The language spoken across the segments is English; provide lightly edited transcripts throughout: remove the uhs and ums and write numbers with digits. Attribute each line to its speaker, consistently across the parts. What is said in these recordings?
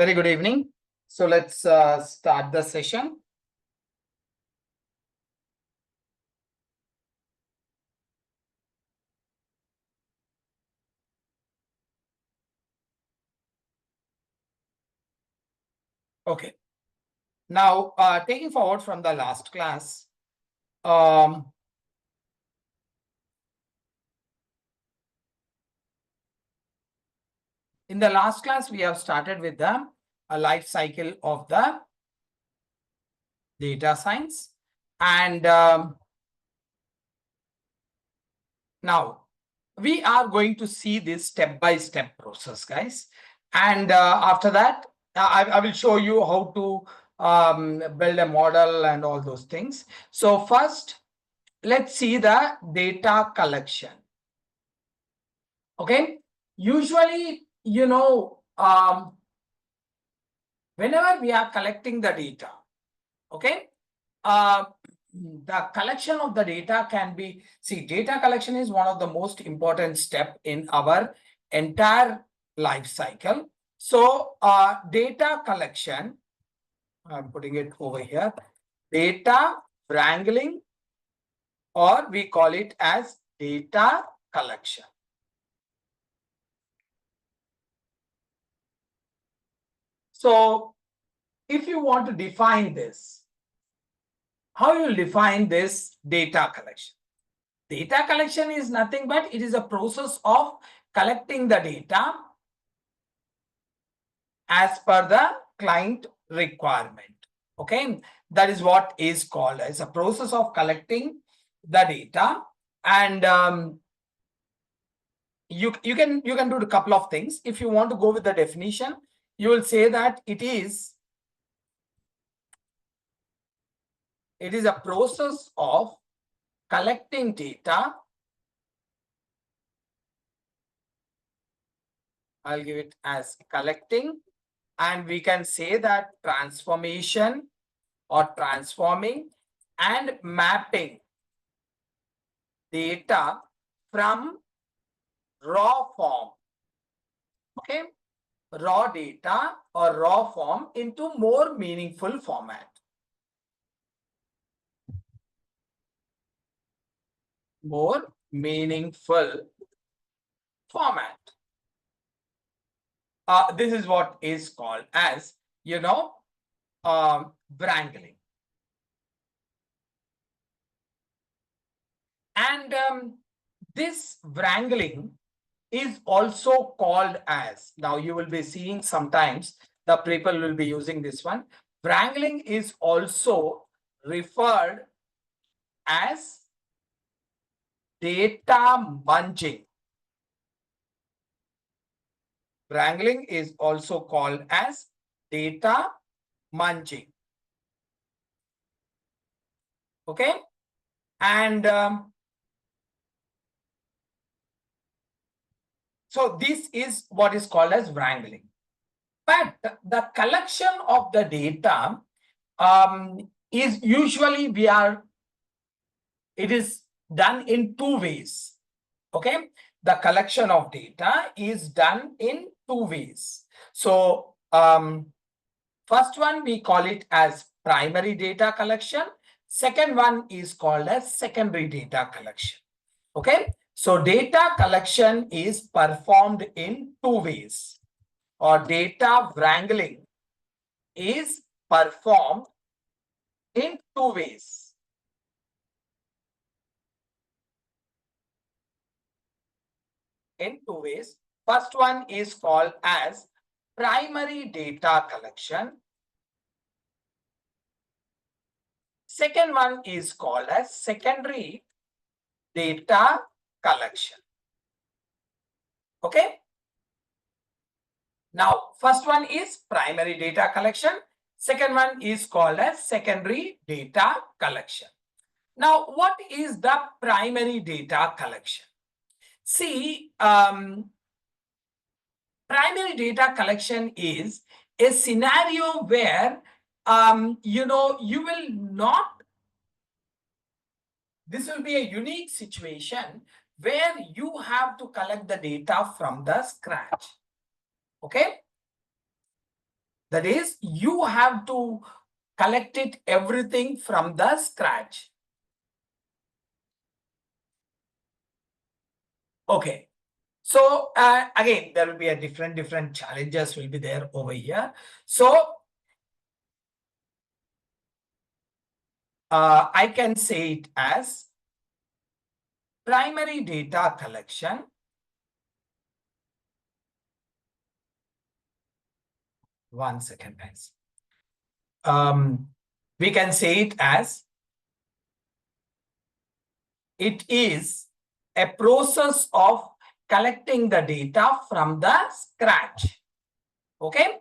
Speaker 1: Very good evening. So let's start the session. Okay. Now, taking forward from the last class, um, in the last class, we have started with the life cycle of the data science. And now we are going to see this step-by-step process, guys. And after that, I will show you how to build a model and all those things. So first, let's see the data collection. Okay. Usually, whenever we are collecting the data, okay, the collection of the data can be, data collection is one of the most important step in our entire life cycle. So data collection, I'm putting it over here, data wrangling, or we call it as data collection. So if you want to define this, how you will define this data collection? Data collection is nothing but it is a process of collecting the data as per the client requirement. Okay, that is what is called as a process of collecting the data. And you can do a couple of things. If you want to go with the definition, you will say that it is a process of collecting data. I'll give it as collecting, and we can say that transformation or transforming and mapping data from raw form, okay, raw data or raw form into more meaningful format. More meaningful format. This is what is called as, wrangling. And this wrangling is also called as, now you will be seeing sometimes the people will be using this one. Wrangling is also referred as data munging. Wrangling is also called as data munging. Okay. And so this is what is called as wrangling. But the collection of the data is usually it is done in two ways. Okay, the collection of data is done in two ways. So first one, we call it as primary data collection. Second one is called as secondary data collection. Okay, so data collection is performed in two ways, or data wrangling is performed in two ways. First one is called as primary data collection. Second one is called as secondary data collection. Okay. Now, first one is primary data collection. Second one is called as secondary data collection. Now, what is the primary data collection? See, primary data collection is a scenario where, you will not, this will be a unique situation where you have to collect the data from the scratch. Okay. That is, you have to collect it everything from the scratch. Okay. So again, there will be a different challenges will be there over here. So I can say it as primary data collection. One second, guys. We can say it as it is a process of collecting the data from the scratch. Okay.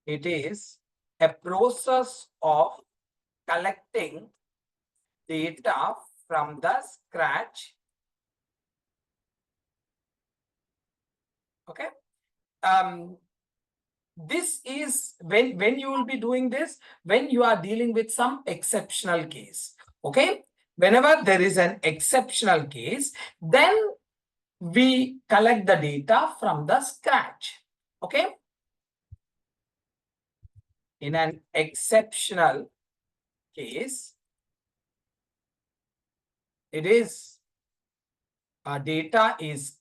Speaker 1: It is a process of collecting data from the scratch. Okay. This is when you will be doing this, when you are dealing with some exceptional case. Okay. Whenever there is an exceptional case, then we collect the data from the scratch. Okay. In an exceptional case, it is data is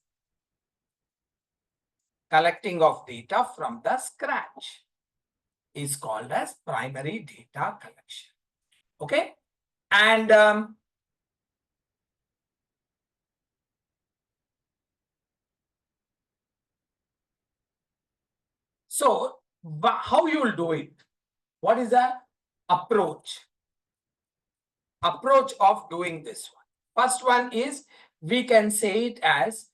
Speaker 1: collecting of data from the scratch is called as primary data collection. Okay. And so how you will do it? What is the approach of doing this one? First one is, we can say it as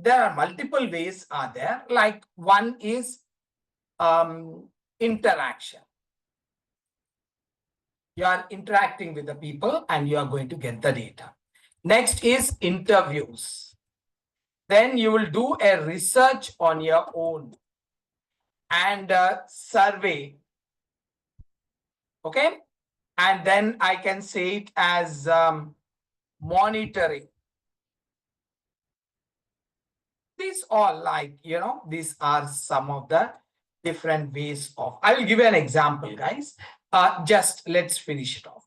Speaker 1: there are multiple ways are there. Like one is interaction. You are interacting with the people and you are going to get the data. Next is interviews. Then you will do a research on your own and survey. Okay. And then I can say it as monitoring. These all, like, these are some of the different ways of. I will give you an example, guys. Just let's finish it off.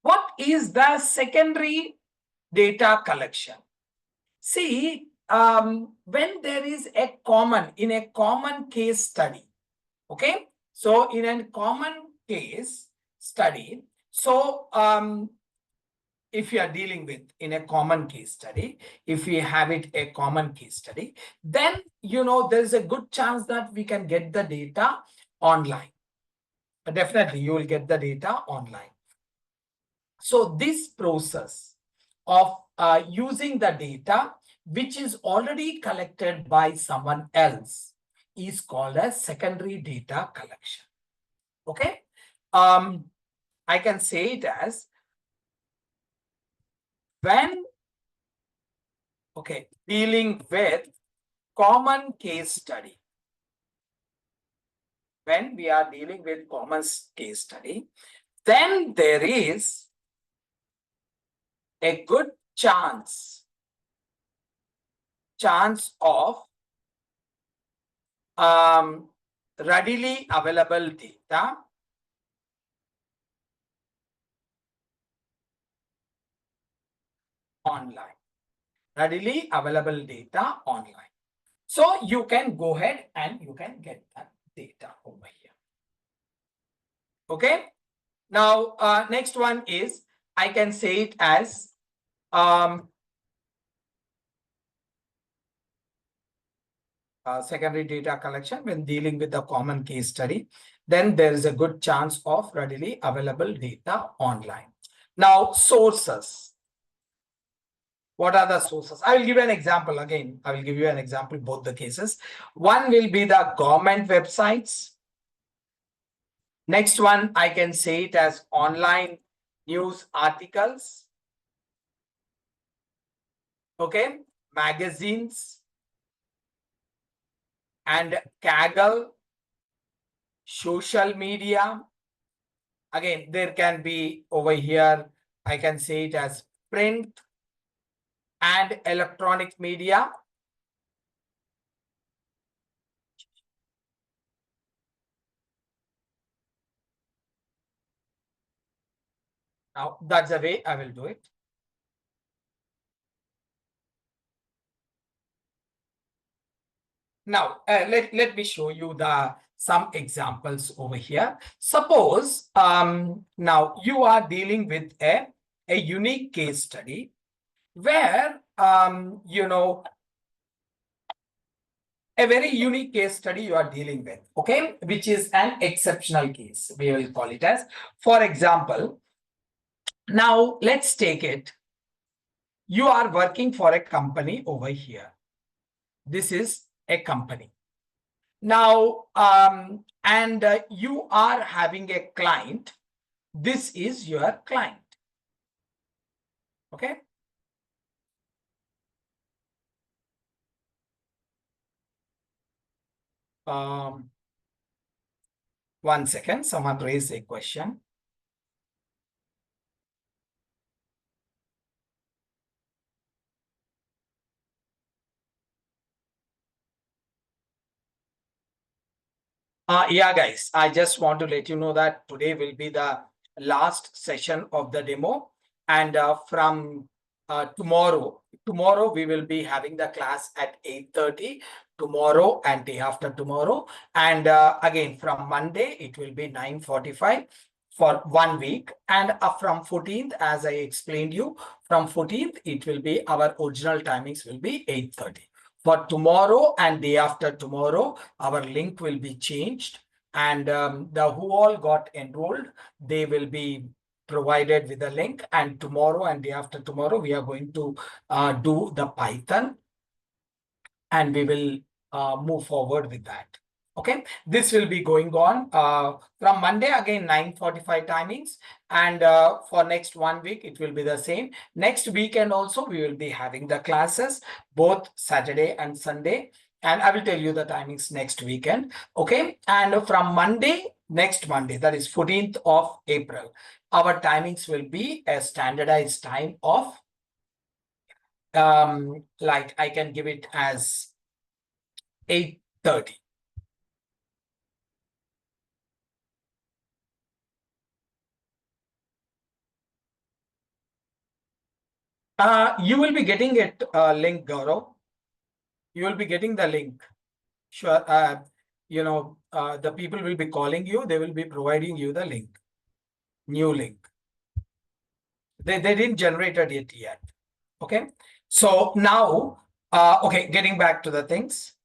Speaker 1: What is the secondary data collection? See, when there is in a common case study, okay? So in a common case study, so if you are dealing with in a common case study, if we have it a common case study, then there's a good chance that we can get the data online. Definitely you will get the data online. So this process of using the data which is already collected by someone else is called as secondary data collection. Okay. I can say it as when dealing with common case study. When we are dealing with common case study, then there is a good chance of readily available data online. Readily available data online. So you can go ahead and you can get that data over here. Okay. Now, next one is, I can say it as secondary data collection when dealing with a common case study, then there is a good chance of readily available data online. Now, sources. What are the sources? I will give you an example again. I will give you an example, both the cases. One will be the government websites. Next one, I can say it as online news articles. Okay, magazines and Kaggle, social media. Again, there can be over here, I can say it as print, and electronic media. Now, that's the way I will do it. Now, let me show you some examples over here. Suppose now you are dealing with a unique case study where a very unique case study you are dealing with, okay, which is an exceptional case, we will call it as. For example, now let's take it. You are working for a company over here. This is a company. Now, you are having a client. This is your client. Okay. One second, someone raised a question. Yeah, guys, I just want to let you know that today will be the last session of the demo. And from tomorrow we will be having the class at 8:30 tomorrow and day after tomorrow. And again, from Monday, it will be 9:45 for 1 week. And from 14th, as I explained you, from 14th, it will be our original timings will be 8:30. For tomorrow and day after tomorrow, our link will be changed, and the who all got enrolled, they will be provided with a link. And tomorrow and day after tomorrow, we are going to do the Python, and we will move forward with that. Okay, this will be going on from Monday, again 9:45 timings, and for next 1 week it will be the same. Next weekend also we will be having the classes both Saturday and Sunday, and I will tell you the timings next weekend. Okay, and from Monday, next Monday, that is 14th of April, our timings will be a standardized time of like I can give it as 8:30. You will be getting it link, Gaurav. You will be getting the link. Sure. The people will be calling you. They will be providing you the link. New link. They didn't generate it yet. Okay. So now, okay, getting back to the things.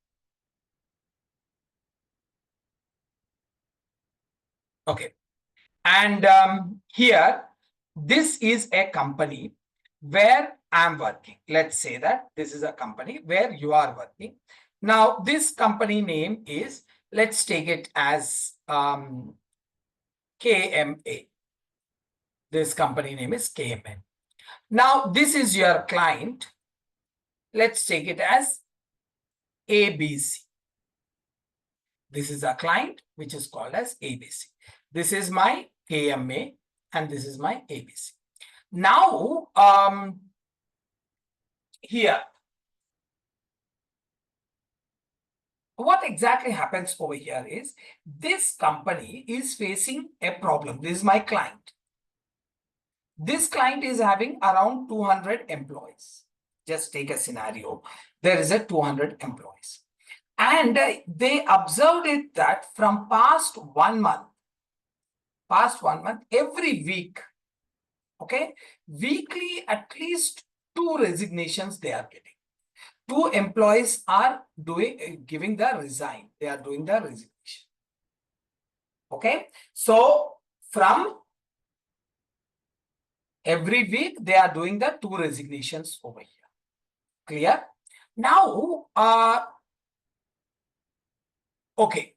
Speaker 1: Okay. And here, this is a company where I'm working. Let's say that this is a company where you are working. Now, this company name is, let's take it as KMA. This company name is KMA. Now, this is your client. Let's take it as ABC. This is a client which is called as ABC. This is my KMA and this is my ABC. Now, here, what exactly happens over here is this company is facing a problem. This is my client. This client is having around 200 employees. Just take a scenario. There is a 200 employees. And they observed it that from past 1 month, every week, okay, weekly at least 2 resignations they are getting. 2 employees are giving the resign. They are doing the resignation. Okay. So from every week, they are doing the 2 resignations over here. Clear? Now, okay.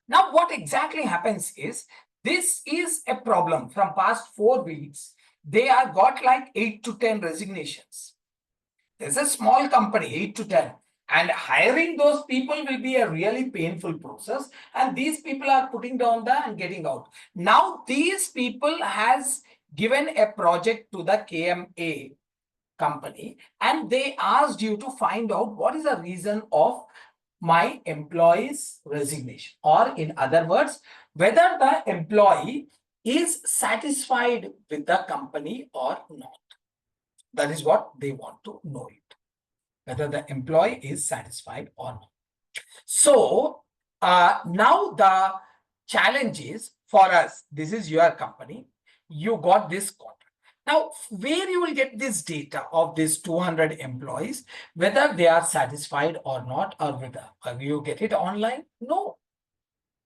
Speaker 1: Now, what exactly happens is, this is a problem. From past 4 weeks, they are got like 8 to 10 resignations. There's a small company, 8 to 10. And hiring those people will be a really painful process. And these people are putting down and getting out. Now, these people has given a project to the KMA company and they asked you to find out what is the reason of my employee's resignation, or in other words, whether the employee is satisfied with the company or not. That is what they want to know it, whether the employee is satisfied or not. So now the challenge is for us, this is your company, you got this contract. Now, where you will get this data of these 200 employees, whether they are satisfied or not, or whether you get it online? No.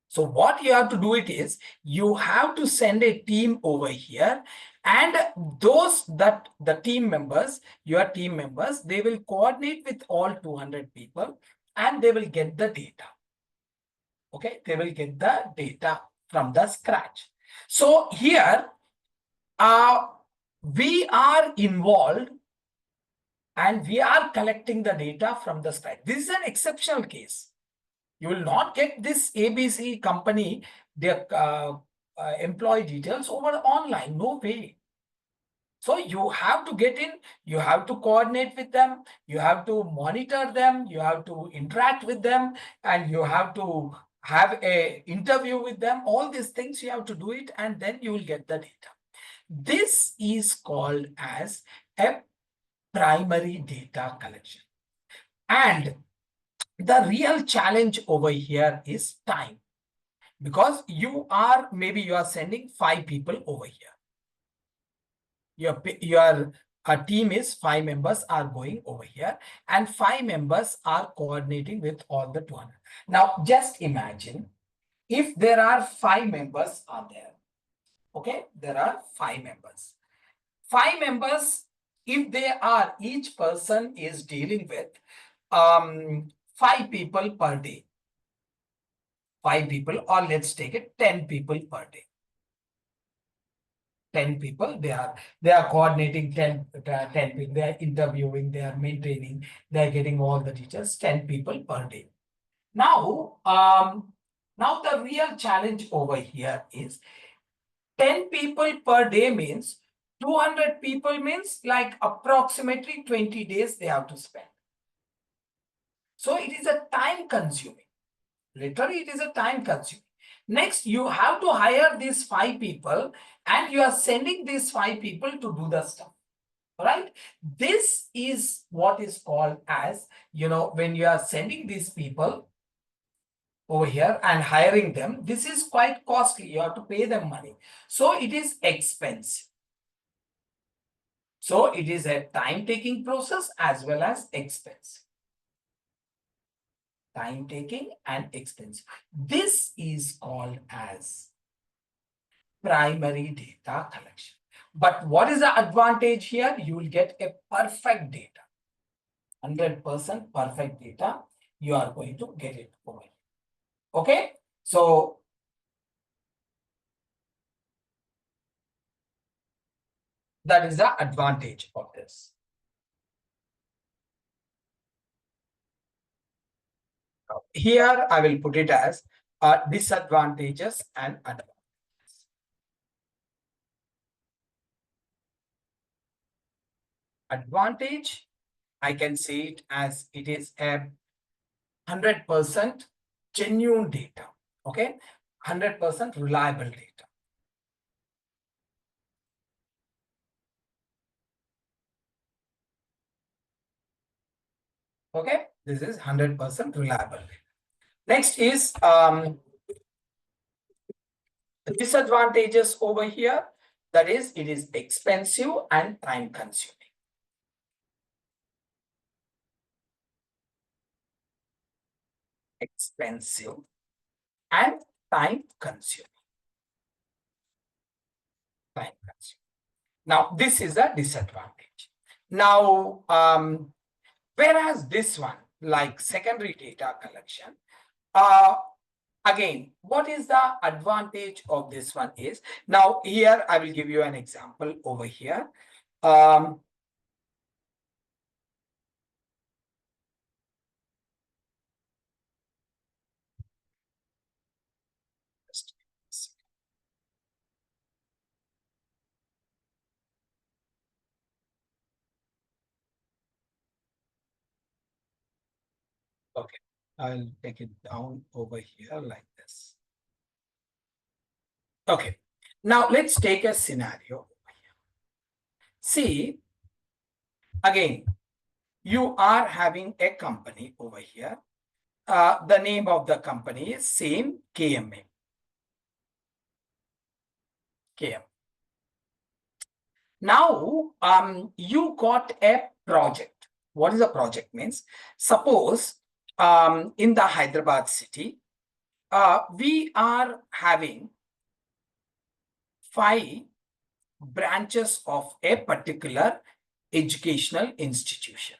Speaker 1: So what you have to do it is, you have to send a team over here, and those that the team members, your team members, they will coordinate with all 200 people and they will get the data. Okay, they will get the data from the scratch. So here, we are involved and we are collecting the data from the scratch. This is an exceptional case. You will not get this ABC company, their employee details over online. No way. So you have to get in, you have to coordinate with them, you have to monitor them, you have to interact with them, and you have to have a interview with them. All these things you have to do it, and then you will get the data. This is called as a primary data collection. And the real challenge over here is time, because maybe you are sending 5 people over here. Your team is 5 members are going over here, and 5 members are coordinating with all the 200. Now, just imagine if there are 5 members are there. Okay, there are 5 members. 5 members, if they are, each person is dealing with 5 people per day. 5 people, or let's take it 10 people per day. 10 people, they are coordinating 10 people, they are interviewing, they are maintaining, they are getting all the teachers, 10 people per day. Now, now the real challenge over here is 10 people per day means 200 people means like approximately 20 days they have to spend. So it is a time consuming. Literally, it is a time consuming. Next, you have to hire these 5 people and you are sending these 5 people to do the stuff. Right? This is what is called as, when you are sending these people over here and hiring them, this is quite costly. You have to pay them money. So it is expensive. So it is a time-taking process as well as expensive. Time-taking and expensive. This is called as primary data collection. But what is the advantage here? You will get a perfect data. 100% perfect data. You are going to get it over here. Okay? So that is the advantage of this. Here I will put it as disadvantages and advantages. Advantage, I can say it as it is a 100% genuine data. Okay, 100% reliable data. Okay, this is 100% reliable. Next is disadvantages over here. That is, it is expensive and time consuming. Expensive and time consuming. Time consuming. Now, this is a disadvantage. Now, whereas this one, like secondary data collection, again, what is the advantage of this one is, now here I will give you an example over here. Okay, I'll take it down over here like this. Okay, now let's take a scenario. See, again, you are having a company over here. The name of the company is same KMA. KM. Now, you got a project. What is a project means? Suppose in the Hyderabad city, we are having 5 branches of a particular educational institution.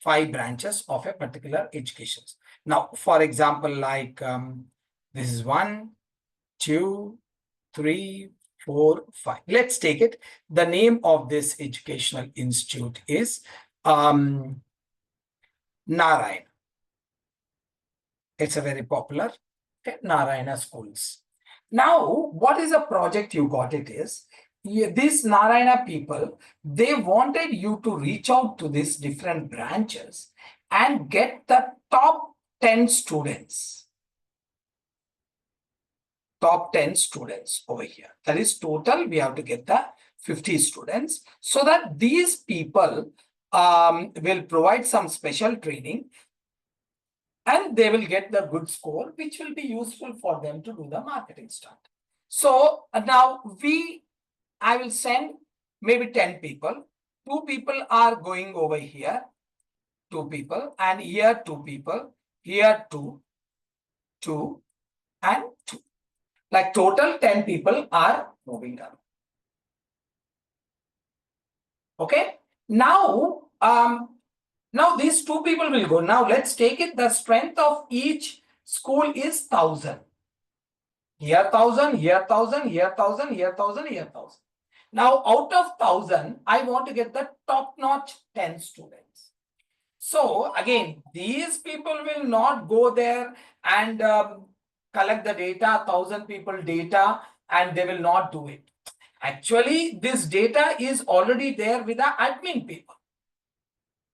Speaker 1: 5 branches of a particular education. Now, for example, like this is 1, 2, 3, 4, 5. Let's take it. The name of this educational institute is Narayana. It's a very popular Narayana schools. Now, what is a project you got it is, these Narayana people, they wanted you to reach out to these different branches and get the top 10 students. Top 10 students over here. That is total, we have to get the 50 students so that these people will provide some special training and they will get the good score, which will be useful for them to do the marketing stunt. So now I will send maybe 10 people. 2 people are going over here, 2 people, and here 2 people, here 2, 2, and 2. Like total 10 people are moving down. Okay. Now, now these 2 people will go. Now let's take it. The strength of each school is 1,000. Here 1,000, here 1,000, here 1,000, here 1,000, here 1,000. Now out of 1,000, I want to get the top-notch 10 students. So again, these people will not go there and collect the data, 1,000 people data, and they will not do it. Actually, this data is already there with the admin people.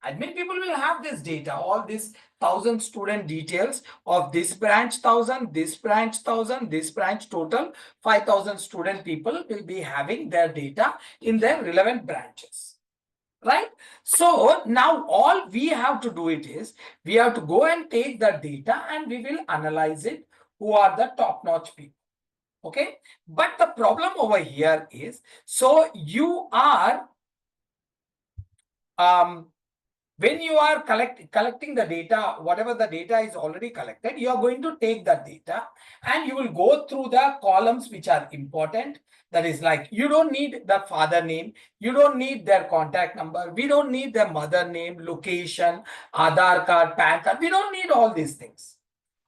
Speaker 1: Admin people will have this data, all this 1,000 student details of this branch 1,000, this branch 1,000, this branch total 5,000 student people will be having their data in their relevant branches. Right? So now all we have to do it is, we have to go and take the data and we will analyze it, who are the top-notch people. Okay? But the problem over here is, so you are when you are collecting the data, whatever the data is already collected, you are going to take that data and you will go through the columns which are important. That is like, you don't need the father name, you don't need their contact number, we don't need their mother name, location, Aadhaar card, PAN card, we don't need all these things.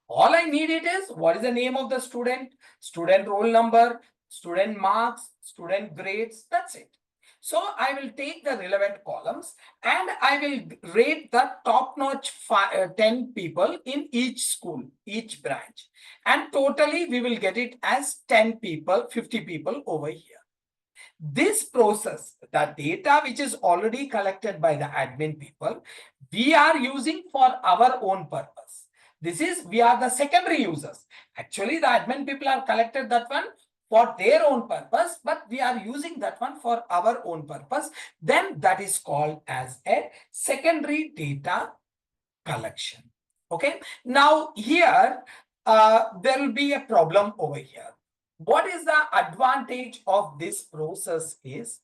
Speaker 1: All I need it is, what is the name of the student, student roll number, student marks, student grades, that's it. So I will take the relevant columns and I will rate the top-notch 10 people in each school, each branch. And totally we will get it as 10 people, 50 people over here. This process, the data which is already collected by the admin people, we are using for our own purpose. This is, we are the secondary users. Actually, the admin people are collected that one for their own purpose, but we are using that one for our own purpose. Then that is called as a secondary data collection. Okay. Now here, there will be a problem over here. What is the advantage of this process is,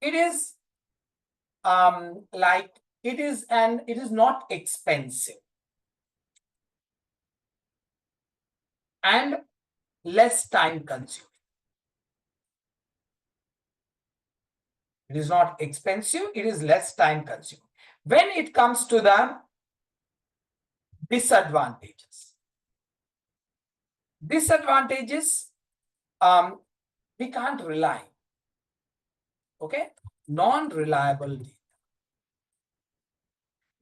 Speaker 1: it is like it is not expensive and less time consuming. It is not expensive, it is less time consuming. When it comes to the disadvantages, we can't rely. Okay, non-reliable data.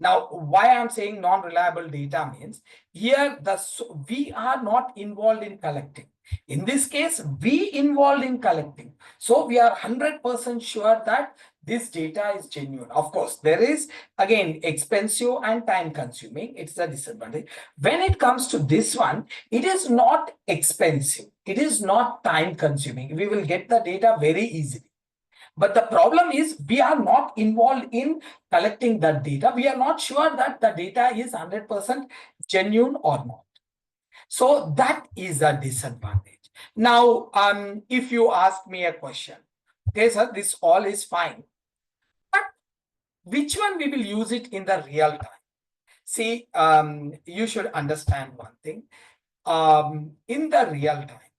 Speaker 1: Now, why I'm saying non-reliable data means, here we are not involved in collecting. In this case, we involved in collecting. So we are 100% sure that this data is genuine. Of course, there is again expensive and time consuming. It's a disadvantage. When it comes to this one, it is not expensive. It is not time consuming. We will get the data very easily. But the problem is we are not involved in collecting that data. We are not sure that the data is 100% genuine or not. So that is a disadvantage. Now, if you ask me a question, okay, sir, this all is fine, but which one we will use it in the real time? See, you should understand one thing. In the real time,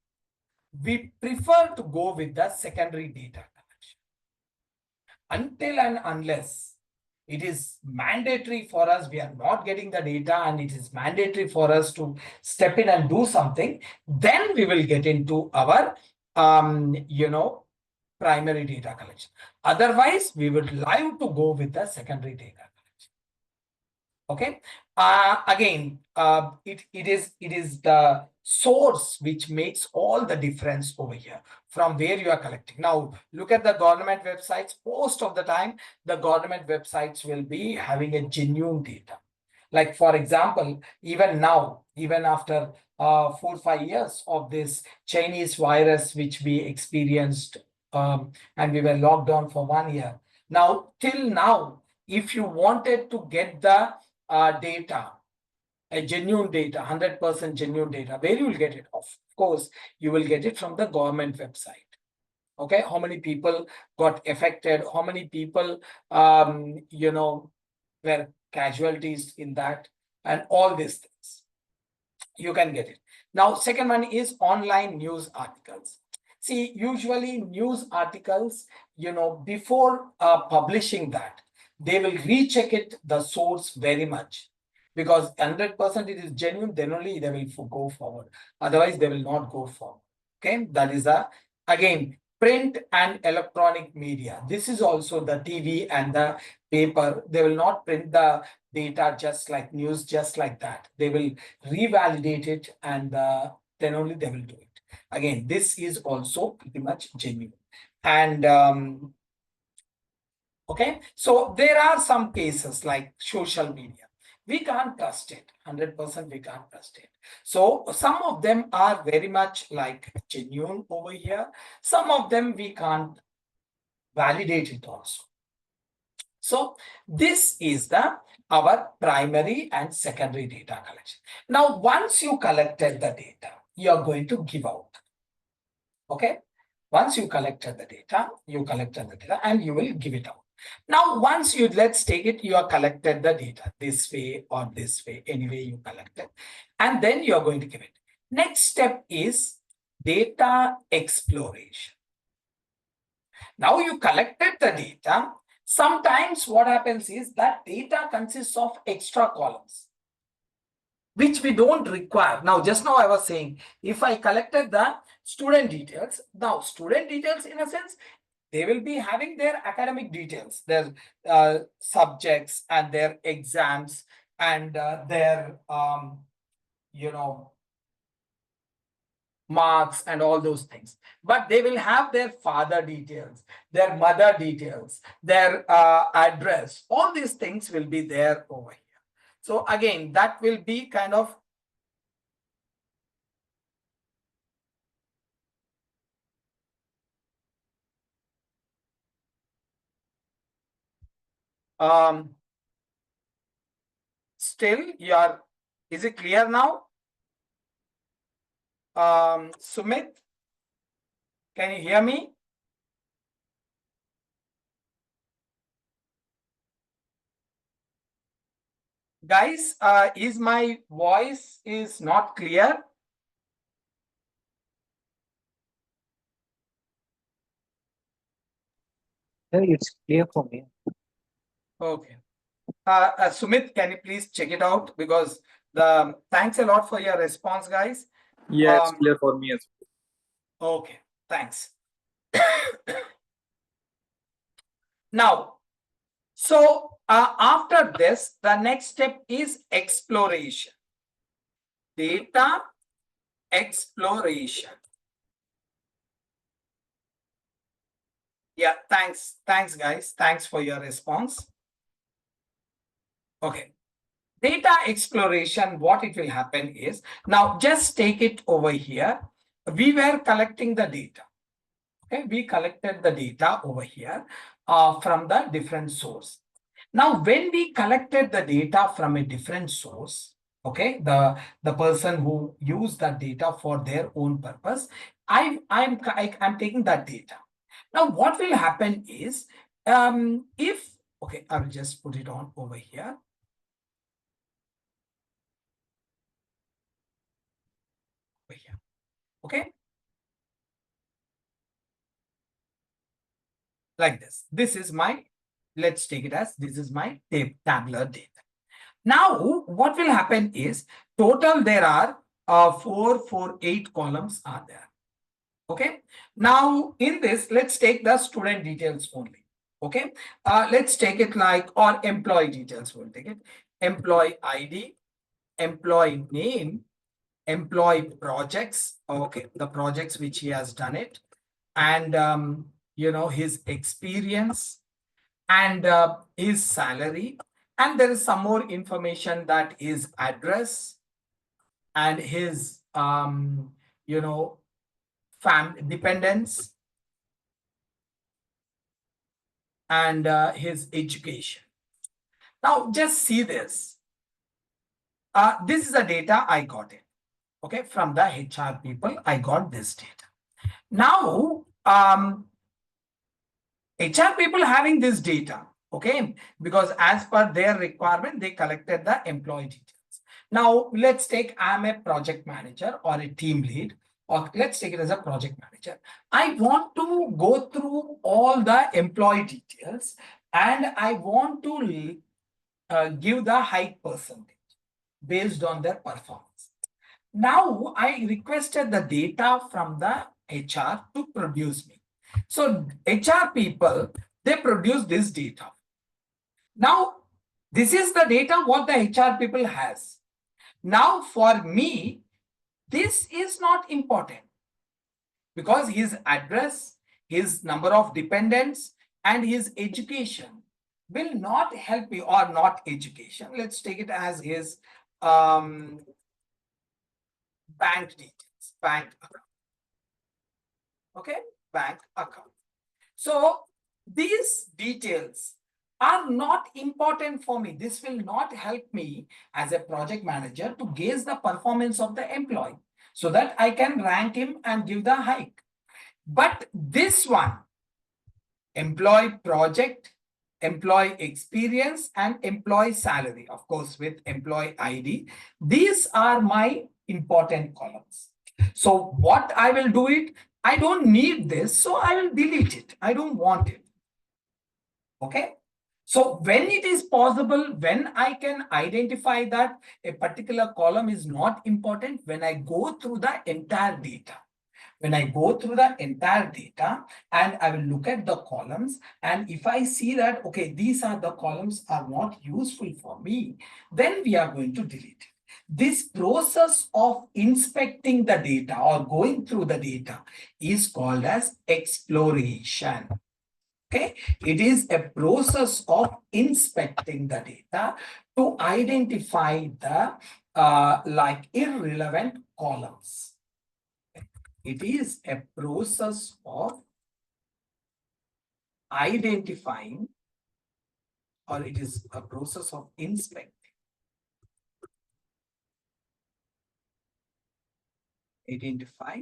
Speaker 1: we prefer to go with the secondary data collection until and unless it is mandatory for us, we are not getting the data and it is mandatory for us to step in and do something, then we will get into our primary data collection. Otherwise, we would like to go with the secondary data collection. Okay. Again, it is the source which makes all the difference over here from where you are collecting. Now, look at the government websites. Most of the time, the government websites will be having a genuine data. Like, for example, even now, even after 4 or 5 years of this Chinese virus, which we experienced, and we were locked down for 1 year. Now, till now, if you wanted to get the data, a genuine data, 100% genuine data, where you will get it? Of course, you will get it from the government website. Okay, how many people got affected? How many people, were casualties in that, and all these things. You can get it. Now, second one is online news articles. See, usually news articles, before publishing that, they will recheck it, the source very much. Because 100% it is genuine, then only they will go forward. Otherwise, they will not go forward. Okay, that is again, print and electronic media. This is also the TV and the paper. They will not print the data just like news, just like that. They will revalidate it and then only they will do it. Again, this is also pretty much genuine. And okay, so there are some cases like social media. We can't trust it. 100% we can't trust it. So some of them are very much like genuine over here. Some of them we can't validate it also. So this is our primary and secondary data collection. Now, once you collected the data, you are going to give out. Okay. Once you collected the data, and you will give it out. Now, once let's take it, you are collected the data this way or this way, anyway you collected, and then you are going to give it. Next step is data exploration. Now you collected the data. Sometimes what happens is that data consists of extra columns, which we don't require. Now, just now I was saying, if I collected the student details, now student details in a sense, they will be having their academic details, their subjects and their exams and their, marks and all those things. But they will have their father details, their mother details, their address. All these things will be there over here. So again, that will be kind of still is it clear now? Sumit, can you hear me? Guys, is my voice is not clear?
Speaker 2: It's clear for me.
Speaker 1: Okay. Sumit, can you please check it out? Because thanks a lot for your response, guys.
Speaker 3: Yeah, it's clear for me as
Speaker 1: well. Okay, thanks. Now, so after this, the next step is exploration. Data exploration. Yeah, thanks guys, thanks for your response. Okay, data exploration, what it will happen is, now just take it over here. We were collecting the data. Okay, we collected the data over here from the different source. Now, when we collected the data from a different source, okay, the person who used that data for their own purpose, I'm taking that data. Now, what will happen is, if, okay, I will just put it on over here. Over here, okay. Like this. This is my, let's take it as, this is my tabular data. Now, what will happen is, total there are 8 columns are there. Okay. Now, in this, let's take the student details only. Okay. Let's take it like, or employee details, we'll take it. Employee ID, employee name, employee projects. Okay. The projects which he has done it. And, his experience and his salary. And there is some more information, that is address and his, dependents and his education. Now, just see this. This is the data I got it. Okay, from the HR people, I got this data. Now, HR people having this data, okay, because as per their requirement, they collected the employee details. Now, let's take, I'm a project manager or a team lead, or let's take it as a project manager. I want to go through all the employee details and I want to give the hike percentage based on their performance. Now, I requested the data from the HR to produce me. So HR people, they produce this data. Now, this is the data what the HR people has. Now, for me, this is not important because his address, his number of dependents, and his education will not help me, or not education. Let's take it as his bank details, bank account. Okay, bank account. So these details are not important for me. This will not help me as a project manager to gauge the performance of the employee so that I can rank him and give the hike. But this one, employee project, employee experience, and employee salary, of course, with employee ID, these are my important columns. So what I will do it, I don't need this, so I will delete it. I don't want it. Okay. So when it is possible, when I can identify that a particular column is not important, when I go through the entire data. When I go through the entire data and I will look at the columns, and if I see that, okay, these are the columns are not useful for me, then we are going to delete it. This process of inspecting the data or going through the data is called as exploration. Okay, it is a process of inspecting the data to identify the like irrelevant columns. It is a process of identifying, or it is a process of inspecting. Identify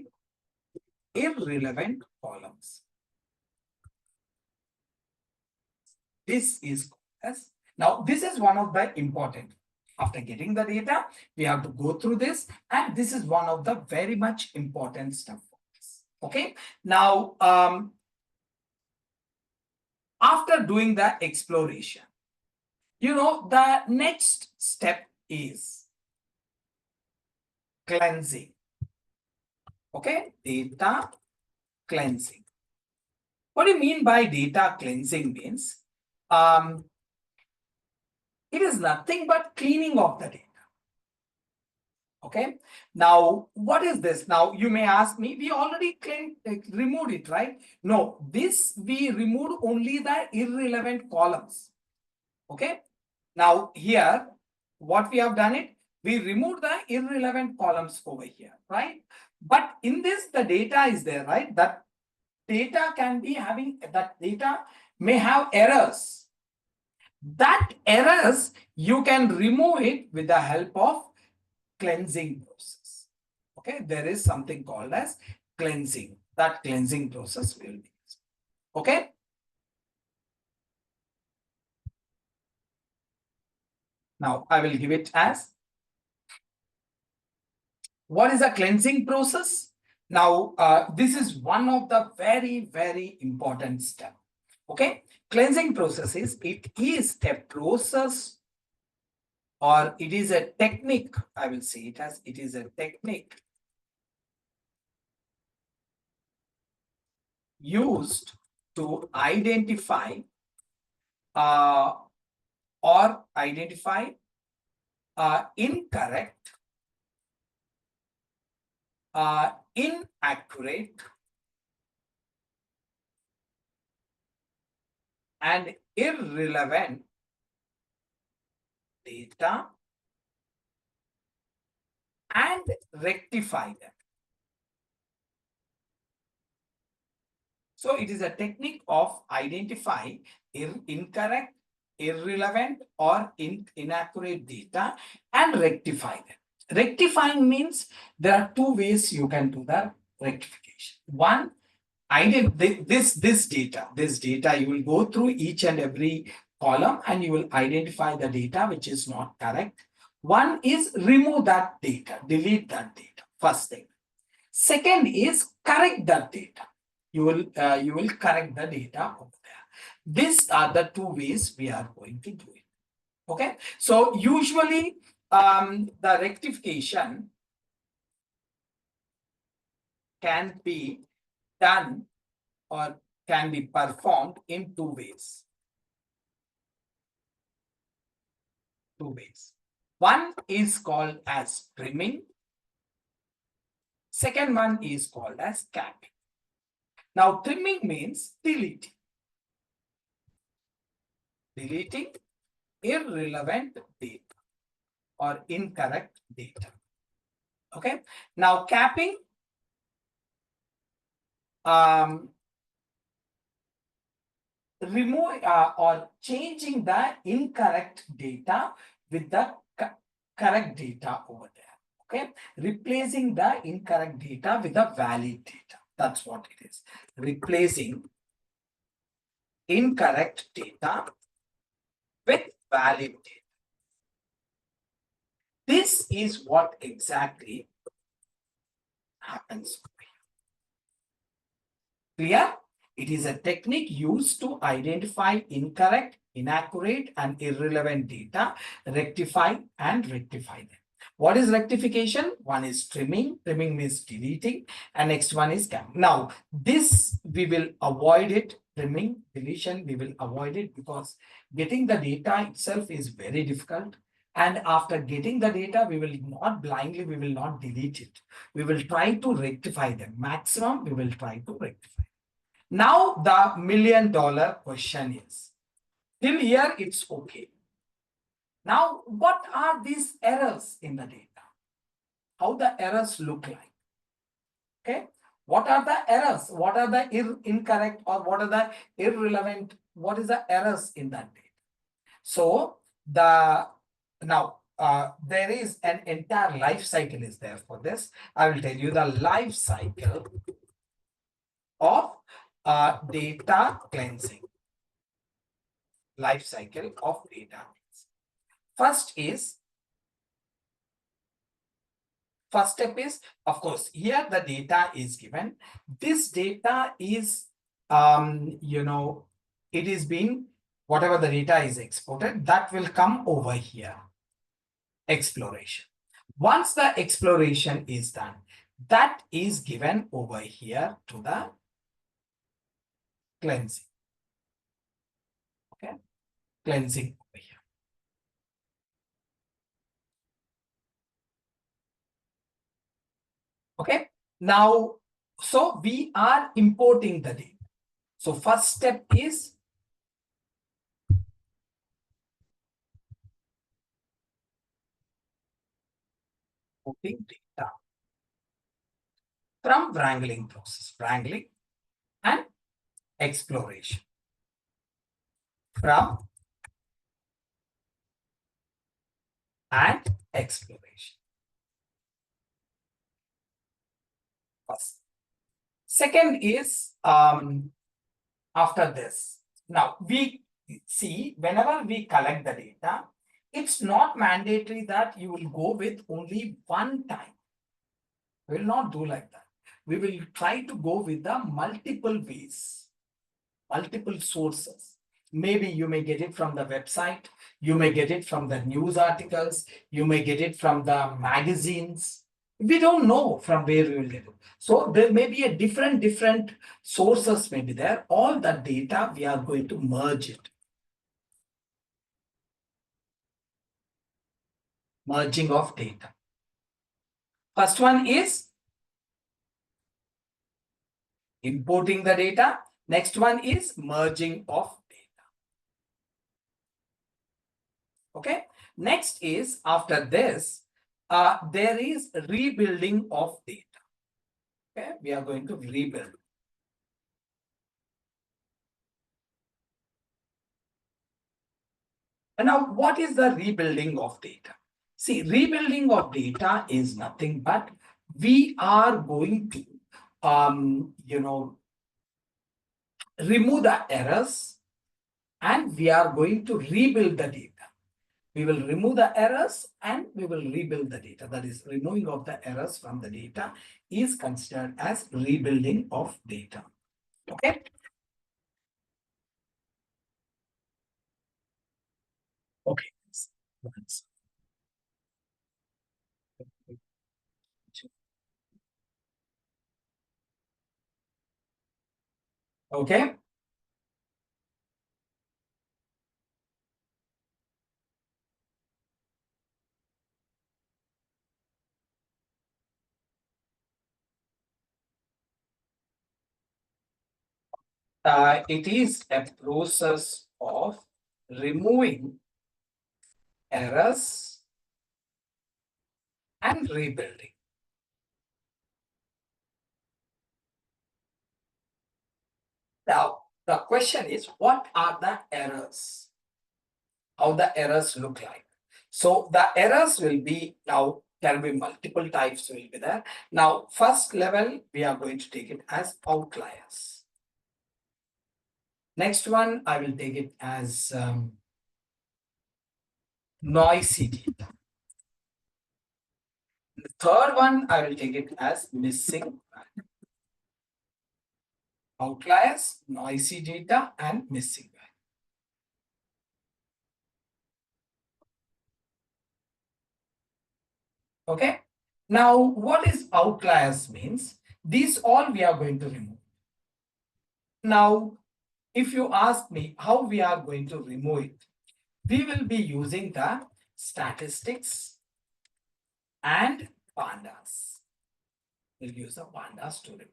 Speaker 1: irrelevant columns. This is as, now this is one of the important. After getting the data, we have to go through this, and this is one of the very much important stuff for us. Okay. Now, after doing the exploration, the next step is cleansing. Okay, data cleansing. What do you mean by data cleansing means? It is nothing but cleaning of the data. Okay. Now, what is this? Now, you may ask me, we already removed it, right? No, this we removed only the irrelevant columns. Okay. Now, here, what we have done it, we removed the irrelevant columns over here, right? But in this, the data is there, right? That data can be having, that data may have errors. That errors, you can remove it with the help of cleansing process. Okay, there is something called as cleansing. That cleansing process will be used. Okay. Now I will give it as, what is a cleansing process? Now this is one of the very, very important step. Okay, cleansing process is, it is a process or it is a technique. I will say it as, it is a technique used to identify or identify incorrect, inaccurate, and irrelevant data and rectify them. So it is a technique of identifying incorrect, irrelevant, or inaccurate data and rectify them. Rectifying means there are two ways you can do the rectification. One, this data, you will go through each and every column and you will identify the data which is not correct. One is remove that data, delete that data, first thing. Second is correct that data. You will correct the data over there. These are the two ways we are going to do it. Okay, so usually the rectification can be done or can be performed in two ways. One is called as trimming. Second one is called as capping. Now, trimming means deleting irrelevant data or incorrect data. Okay. Now, capping remove or changing the incorrect data with the correct data over there. Okay, replacing the incorrect data with the valid data. That's what it is. Replacing incorrect data with valid data. This is what exactly happens. Clear? It is a technique used to identify incorrect, inaccurate, and irrelevant data, rectify and rectify them. What is rectification? One is trimming. Trimming means deleting. And next one is capping. Now, this we will avoid it. Trimming, deletion, we will avoid it because getting the data itself is very difficult. And after getting the data, we will not blindly, we will not delete it. We will try to rectify them. Maximum, we will try to rectify. Now, the $1 million question is, till here it's okay. Now, what are these errors in the data? How the errors look like? Okay. What are the errors? What are the incorrect or what are the irrelevant? What is the errors in that data? So, there is an entire life cycle is there for this. I will tell you the life cycle of data cleansing. Life cycle of data. First step is, of course, here the data is given. This data is, it is being, whatever the data is exported, that will come over here. Exploration. Once the exploration is done, that is given over here to the cleansing. Okay, cleansing over here. Okay. Now, so we are importing the data. So first step is importing data from wrangling process, wrangling and exploration. From and exploration. First. Second is after this. Now we see whenever we collect the data, it's not mandatory that you will go with only one time. We will not do like that. We will try to go with the multiple ways, multiple sources. Maybe you may get it from the website, you may get it from the news articles, you may get it from the magazines. We don't know from where we will get it. So there may be a different sources may be there. All the data we are going to merge it. Merging of data. First one is importing the data. Next one is merging of data. Okay. Next is after this, there is rebuilding of data. Okay. We are going to rebuild. And now what is the rebuilding of data? See, rebuilding of data is nothing but we are going to, remove the errors and we are going to rebuild the data. We will remove the errors and we will rebuild the data. That is, removing of the errors from the data is considered as rebuilding of data. Okay. Okay. Okay. It is a process of removing errors and rebuilding. Now, the question is, what are the errors? How the errors look like? So the errors will be, now there will be multiple types will be there. Now, first level, we are going to take it as outliers. Next one, I will take it as noisy data. The third one, I will take it as missing value. Outliers, noisy data, and missing value. Okay. Now, what is outliers means? These all we are going to remove. Now, if you ask me how we are going to remove it, we will be using the statistics and pandas. We'll use the pandas to remove it.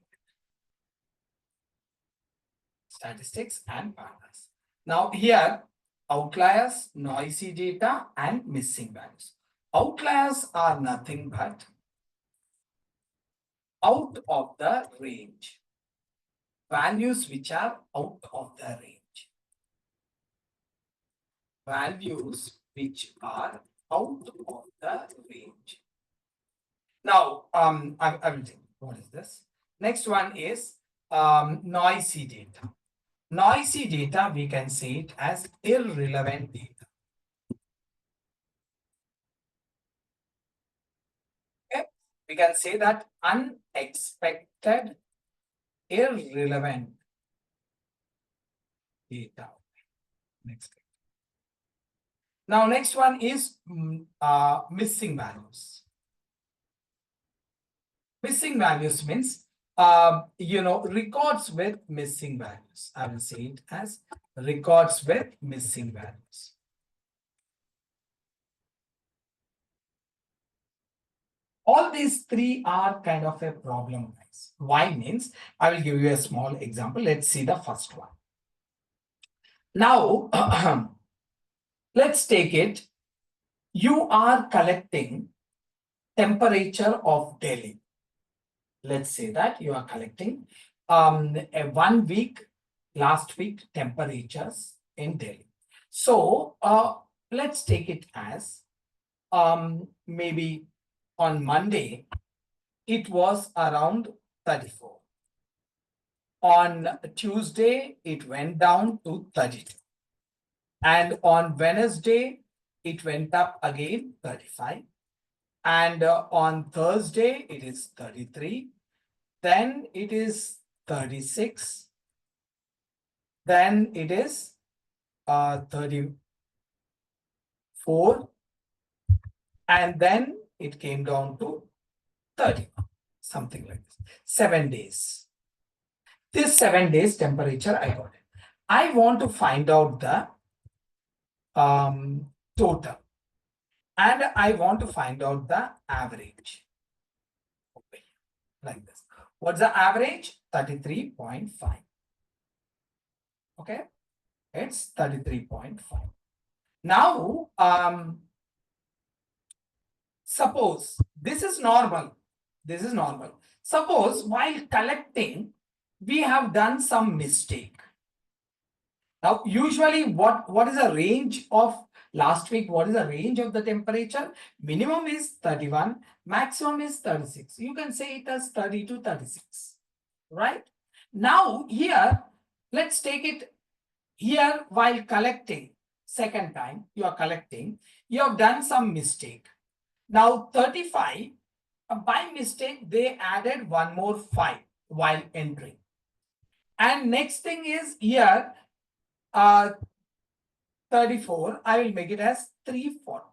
Speaker 1: Statistics and pandas. Now here, outliers, noisy data, and missing values. Outliers are nothing but out of the range. Values which are out of the range. Values which are out of the range. Now, I will think, what is this? Next one is noisy data. Noisy data, we can say it as irrelevant data. Okay? We can say that unexpected, irrelevant data. Next. Now, next one is missing values. Missing values means, records with missing values. I will say it as records with missing values. All these three are kind of a problem, guys. Why means, I will give you a small example. Let's see the first one. Now, let's take it. You are collecting temperature of Delhi. Let's say that you are collecting a 1 week, last week temperatures in Delhi. So let's take it as maybe on Monday, it was around 34. On Tuesday, it went down to 32. And on Wednesday, it went up again 35. And on Thursday, it is 33. Then it is 36. Then it is 34. And then it came down to 30, something like this. 7 days. This 7 days temperature, I got it. I want to find out the total. And I want to find out the average. Okay, like this. What's the average? 33.5. Okay, it's 33.5. Now, suppose this is normal. This is normal. Suppose while collecting, we have done some mistake. Now, usually what is the range of last week? What is the range of the temperature? Minimum is 31, maximum is 36. You can say it as 30 to 36, right? Now, here, let's take it here while collecting. Second time you are collecting, you have done some mistake. Now, 35, by mistake, they added one more 5 while entering. And next thing is here, 34, I will make it as 340.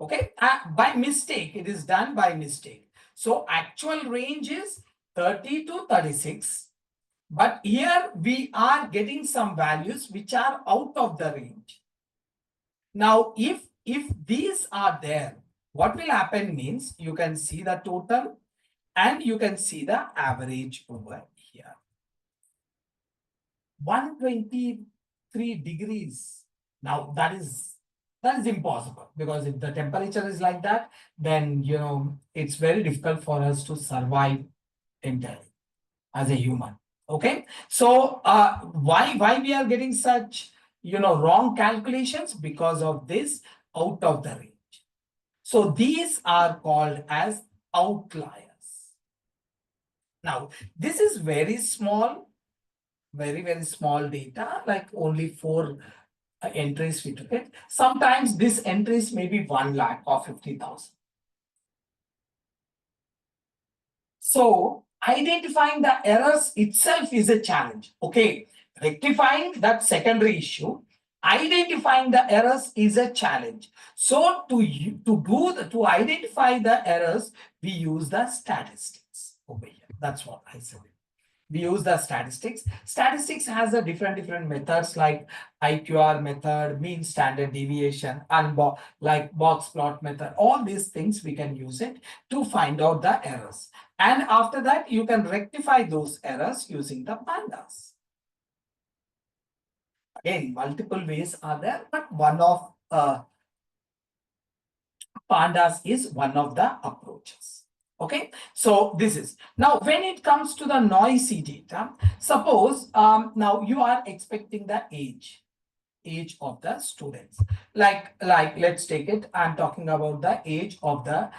Speaker 1: Okay, by mistake, it is done by mistake. So actual range is 30 to 36. But here we are getting some values which are out of the range. Now, if these are there, what will happen means you can see the total and you can see the average over here. 123 degrees. Now that is impossible, because if the temperature is like that, then it's very difficult for us to survive in Delhi as a human. Okay, so why we are getting such wrong calculations? Because of this out of the range. So these are called as outliers. Now this is very small, very small data, like only 4 entries we took it. Sometimes these entries may be 1 lakh or 50,000. So identifying the errors itself is a challenge. Okay, rectifying that secondary issue, identifying the errors is a challenge. So to identify the errors, we use the statistics over here. That's what I said. We use the statistics. Statistics has a different methods like IQR method, mean standard deviation, and like box plot method. All these things we can use it to find out the errors. And after that, you can rectify those errors using the pandas. Again, multiple ways are there, but one of pandas is one of the approaches. Okay, so this is now when it comes to the noisy data. Suppose now you are expecting the age of the students. Like let's take it. I'm talking about the age of the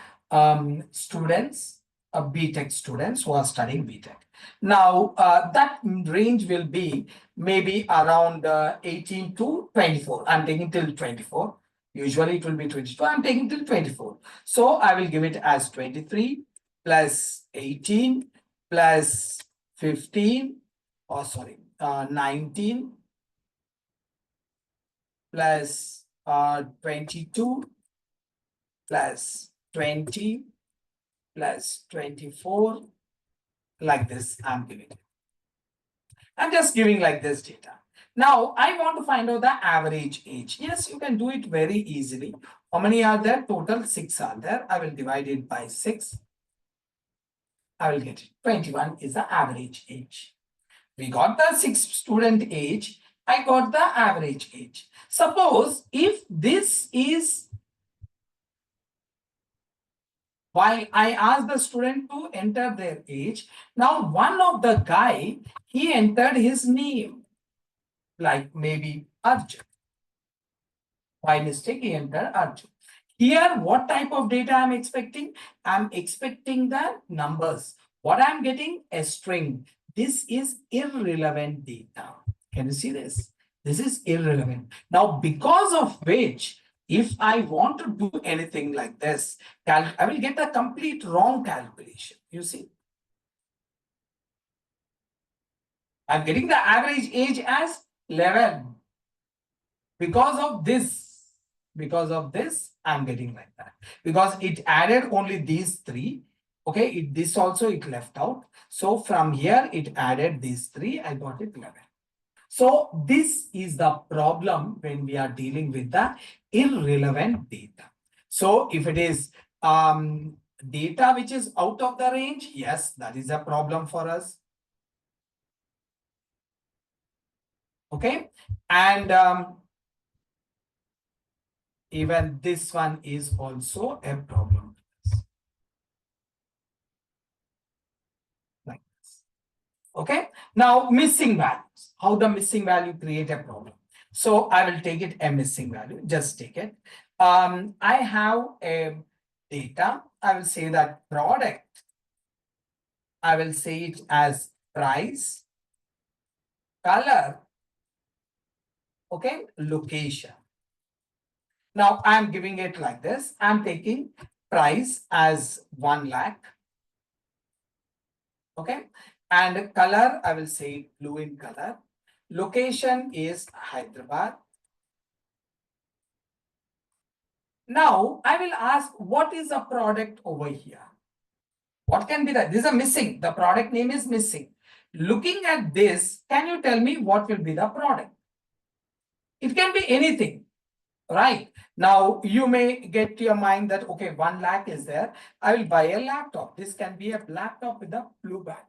Speaker 1: students, BTech students who are studying BTech. Now that range will be maybe around 18 to 24. I'm taking till 24. Usually it will be 22. I'm taking till 24. So I will give it as 23 plus 18 plus 15, 19 plus 22 plus 20 plus 24, like this I'm giving it. I'm just giving like this data. Now I want to find out the average age. Yes, you can do it very easily. How many are there? Total 6 are there. I will divide it by 6. I will get it. 21 is the average age. We got the 6 student age. I got the average age. Suppose if this is, while I asked the student to enter their age, now one of the guy, he entered his name, like maybe Arjun. By mistake, he entered Arjun. Here, what type of data I'm expecting? I'm expecting the numbers. What I'm getting? A string. This is irrelevant data. Can you see this? This is irrelevant. Now, because of which, if I want to do anything like this, I will get a complete wrong calculation. You see? I'm getting the average age as 11. Because of this, I'm getting like that. Because it added only these 3. Okay, this also it left out. So from here, it added these 3. I got it 11. So this is the problem when we are dealing with the irrelevant data. So if it is data which is out of the range, yes, that is a problem for us. Okay, and even this one is also a problem. Like this. Okay. Now missing values. How the missing value create a problem? So I will take it a missing value. Just take it. I have a data. I will say that product. I will say it as price, color. Okay. Location. Now I'm giving it like this. I'm taking price as 1 lakh. Okay. And color, I will say blue in color. Location is Hyderabad. Now I will ask, what is the product over here? What can be that? This is a missing. The product name is missing. Looking at this, can you tell me what will be the product? It can be anything. Right. Now, you may get to your mind that, okay, 1 lakh is there. I will buy a laptop. This can be a laptop with a blue back.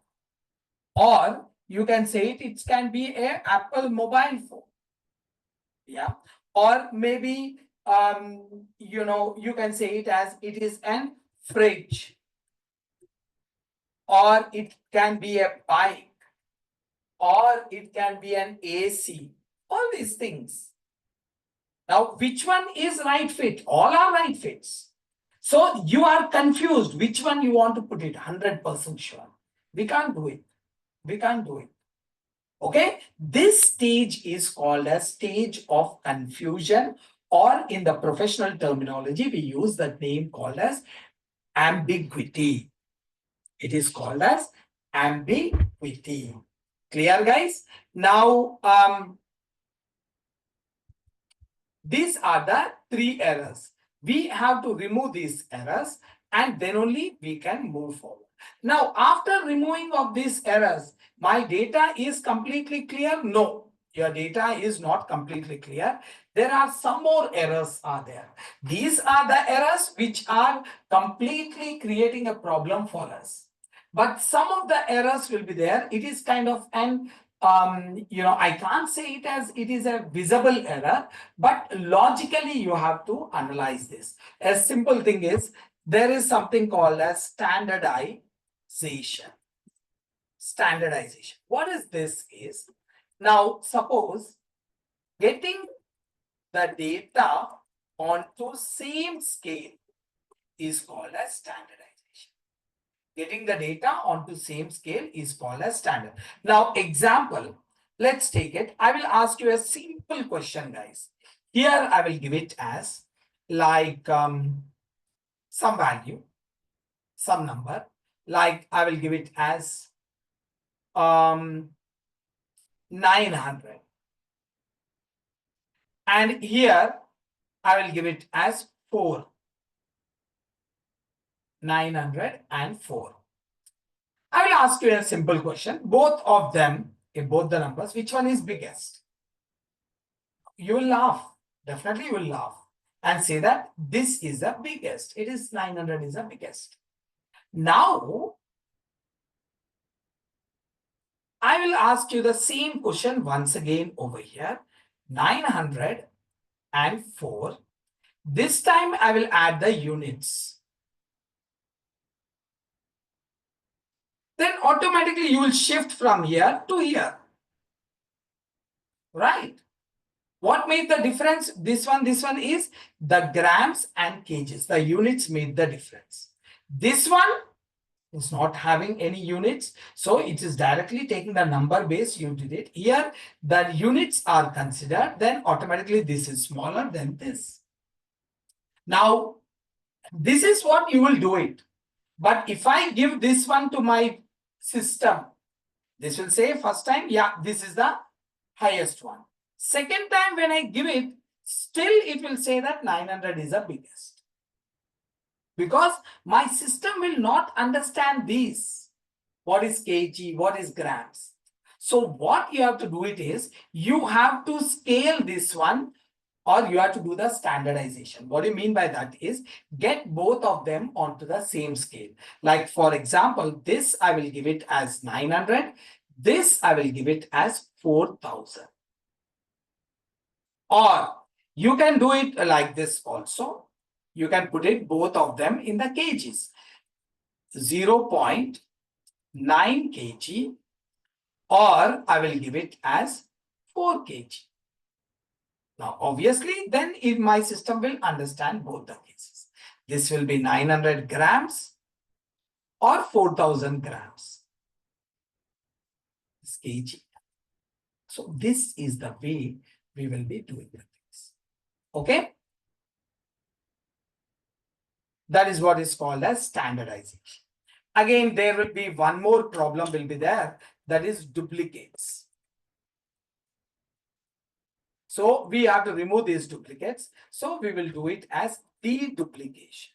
Speaker 1: Or you can say it can be a Apple mobile phone. Yeah. Or maybe, you can say it as it is an fridge. Or it can be a bike. Or it can be an AC. All these things. Now, which one is right fit? All are right fits. So you are confused which one you want to put it. 100% sure. We can't do it. We can't do it. Okay. This stage is called a stage of confusion, or in the professional terminology, we use the name called as ambiguity. It is called as ambiguity. Clear, guys? Now, these are the 3 errors. We have to remove these errors and then only we can move forward. Now, after removing of these errors, my data is completely clear? No, your data is not completely clear. There are some more errors are there. These are the errors which are completely creating a problem for us. But some of the errors will be there. It is kind of an I can't say it as it is a visible error, but logically you have to analyze this. A simple thing is there is something called as standardization. Standardization. What is this is? Now, suppose getting the data onto same scale is called as standardization. Getting the data onto same scale is called as standard. Now, example, let's take it. I will ask you a simple question, guys. Here, I will give it as like some value, some number. Like I will give it as 900. And here, I will give it as 4. 904. I will ask you a simple question. Both of them, both the numbers, which one is biggest? you will laugh. Definitely you will laugh and say that this is the biggest. It is 900 is the biggest. Now, I will ask you the same question once again over here. 904. This time I will add the units. Then automatically you will shift from here to here. Right? What made the difference? This one is the grams and kgs. The units made the difference. This one is not having any units. So it is directly taking the number base. You did it. Here, the units are considered. Then automatically this is smaller than this. Now, this is what you will do it. But if I give this one to my system, this will say first time, yeah, this is the highest one. Second time when I give it, still it will say that 900 is the biggest. Because my system will not understand these. What is kg, what is grams. So what you have to do it is, you have to scale this one, or you have to do the standardization. What do you mean by that is, get both of them onto the same scale. Like for example, this I will give it as 900. This I will give it as 4,000. Or you can do it like this also. You can put it both of them in the kgs. 0.9 kg, or I will give it as 4 kg. Now, obviously, then if my system will understand both the cases. This will be 900 grams or 4,000 grams. This kg. So this is the way we will be doing the things. Okay? That is what is called as standardization. Again, there will be one more problem will be there, that is duplicates. So we have to remove these duplicates. So we will do it as deduplication,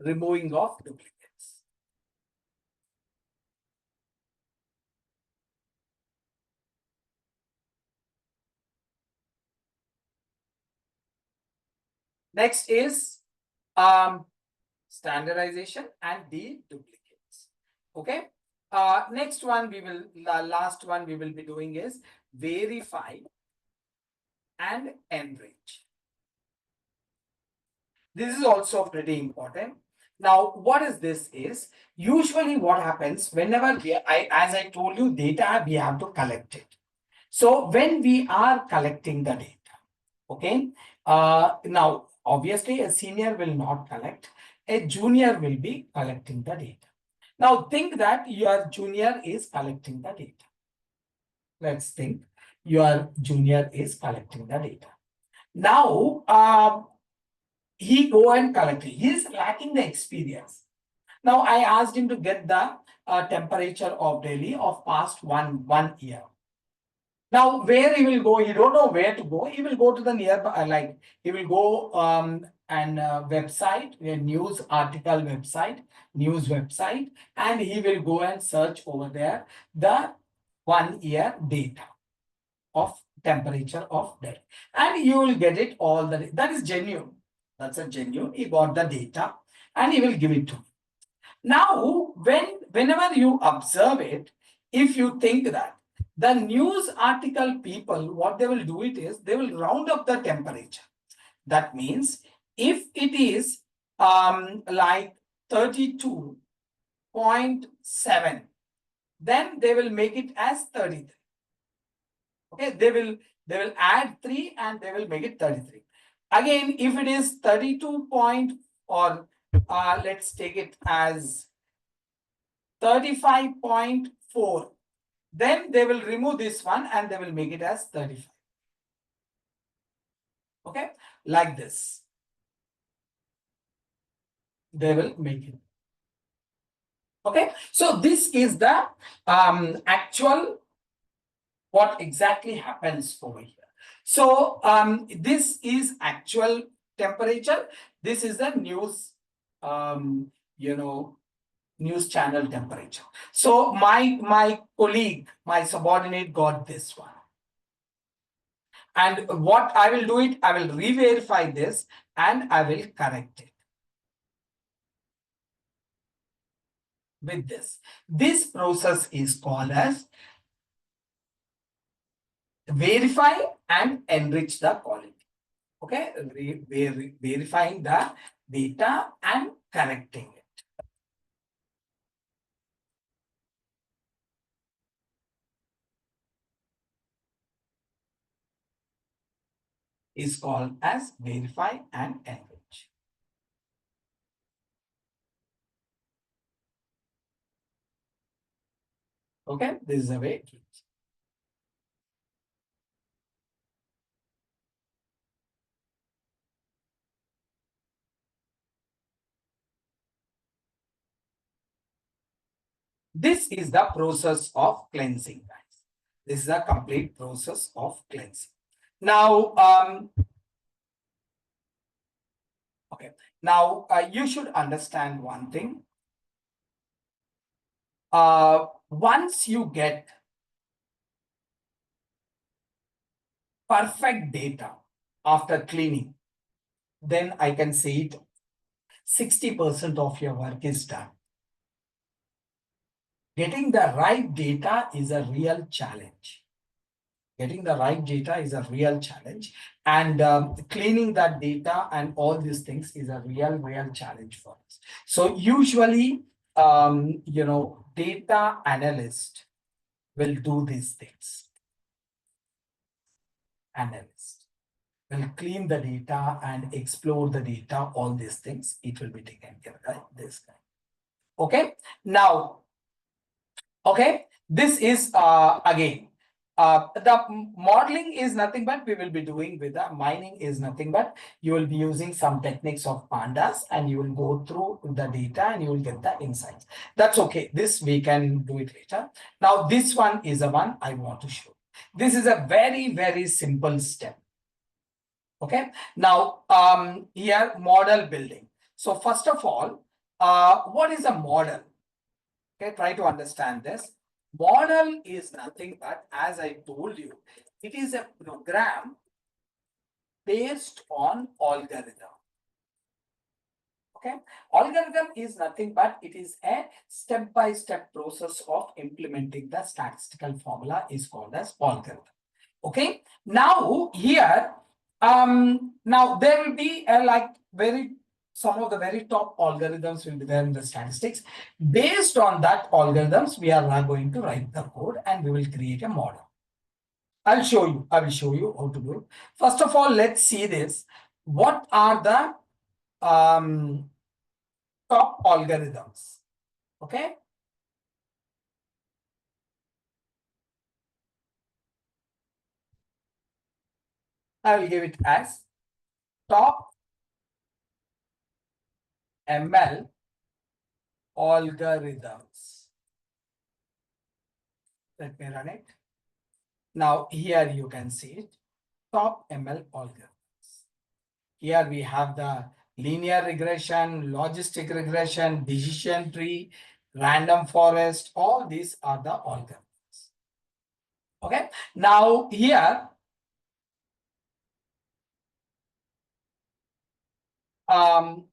Speaker 1: removing of duplicates. Next is standardization and deduplicates. Okay. Next one we will, last one we will be doing is verify and enrich. This is also pretty important. Now, what is this is, usually what happens whenever as I told you, data, we have to collect it. So when we are collecting the data, okay, now obviously a senior will not collect, a junior will be collecting the data. Now think that your junior is collecting the data. Let's think your junior is collecting the data. Now, he go and collect it. He is lacking the experience. Now I asked him to get the temperature of Delhi of past one year. Now where he will go, he don't know where to go. He will go to the nearby, like he will go and website, a news article website, news website, and he will go and search over there the 1 year data of temperature of Delhi, and you will get it all the, that is genuine. That's a genuine. He got the data and he will give it to me. Now, whenever you observe it, if you think that the news article people, what they will do it is, they will round up the temperature. That means if it is like 32.7, then they will make it as 33. Okay, they will add 3 and they will make it 33. Again, if it is 32 point, or let's take it as 35.4, then they will remove this one and they will make it as 35. Okay, like this. They will make it. Okay, so this is the actual what exactly happens over here. So this is actual temperature. This is the news, news channel temperature. So my colleague, my subordinate got this one. And what I will do it, I will re-verify this and I will correct it with this. This process is called as verify and enrich the quality. Okay, verifying the data and correcting it. Is called as verify and enrich. Okay, this is the way it is. This is the process of cleansing, guys. This is a complete process of cleansing. Now, okay. Now you should understand one thing. Once you get perfect data after cleaning, then I can say it 60% of your work is done. Getting the right data is a real challenge. Getting the right data is a real challenge, and cleaning that data and all these things is a real challenge for us. So usually, data analyst will do these things. Analyst will clean the data and explore the data, all these things, it will be taken care of this guy. Okay, now, okay, this is again, the modeling is nothing but we will be doing with the mining is nothing but you will be using some techniques of pandas and you will go through the data and you will get the insights. That's okay. This we can do it later. Now, this one is the one I want to show. This is a very simple step. Okay. Now, here model building. So first of all, what is a model? Okay, try to understand this. Model is nothing but, as I told you, it is a program based on algorithm. Okay, algorithm is nothing but it is a step-by-step process of implementing the statistical formula is called as algorithm. Okay, now here, now there will be a some of the very top algorithms will be there in the statistics. Based on that algorithms, we are now going to write the code and we will create a model. I will show you how to do it. First of all, let's see this. What are the top algorithms? Okay. I will give it as top ML algorithms. Let me run it. Now here you can see it, top ML algorithms. Here we have the linear regression, logistic regression, decision tree, random forest, all these are the algorithms. Okay, now here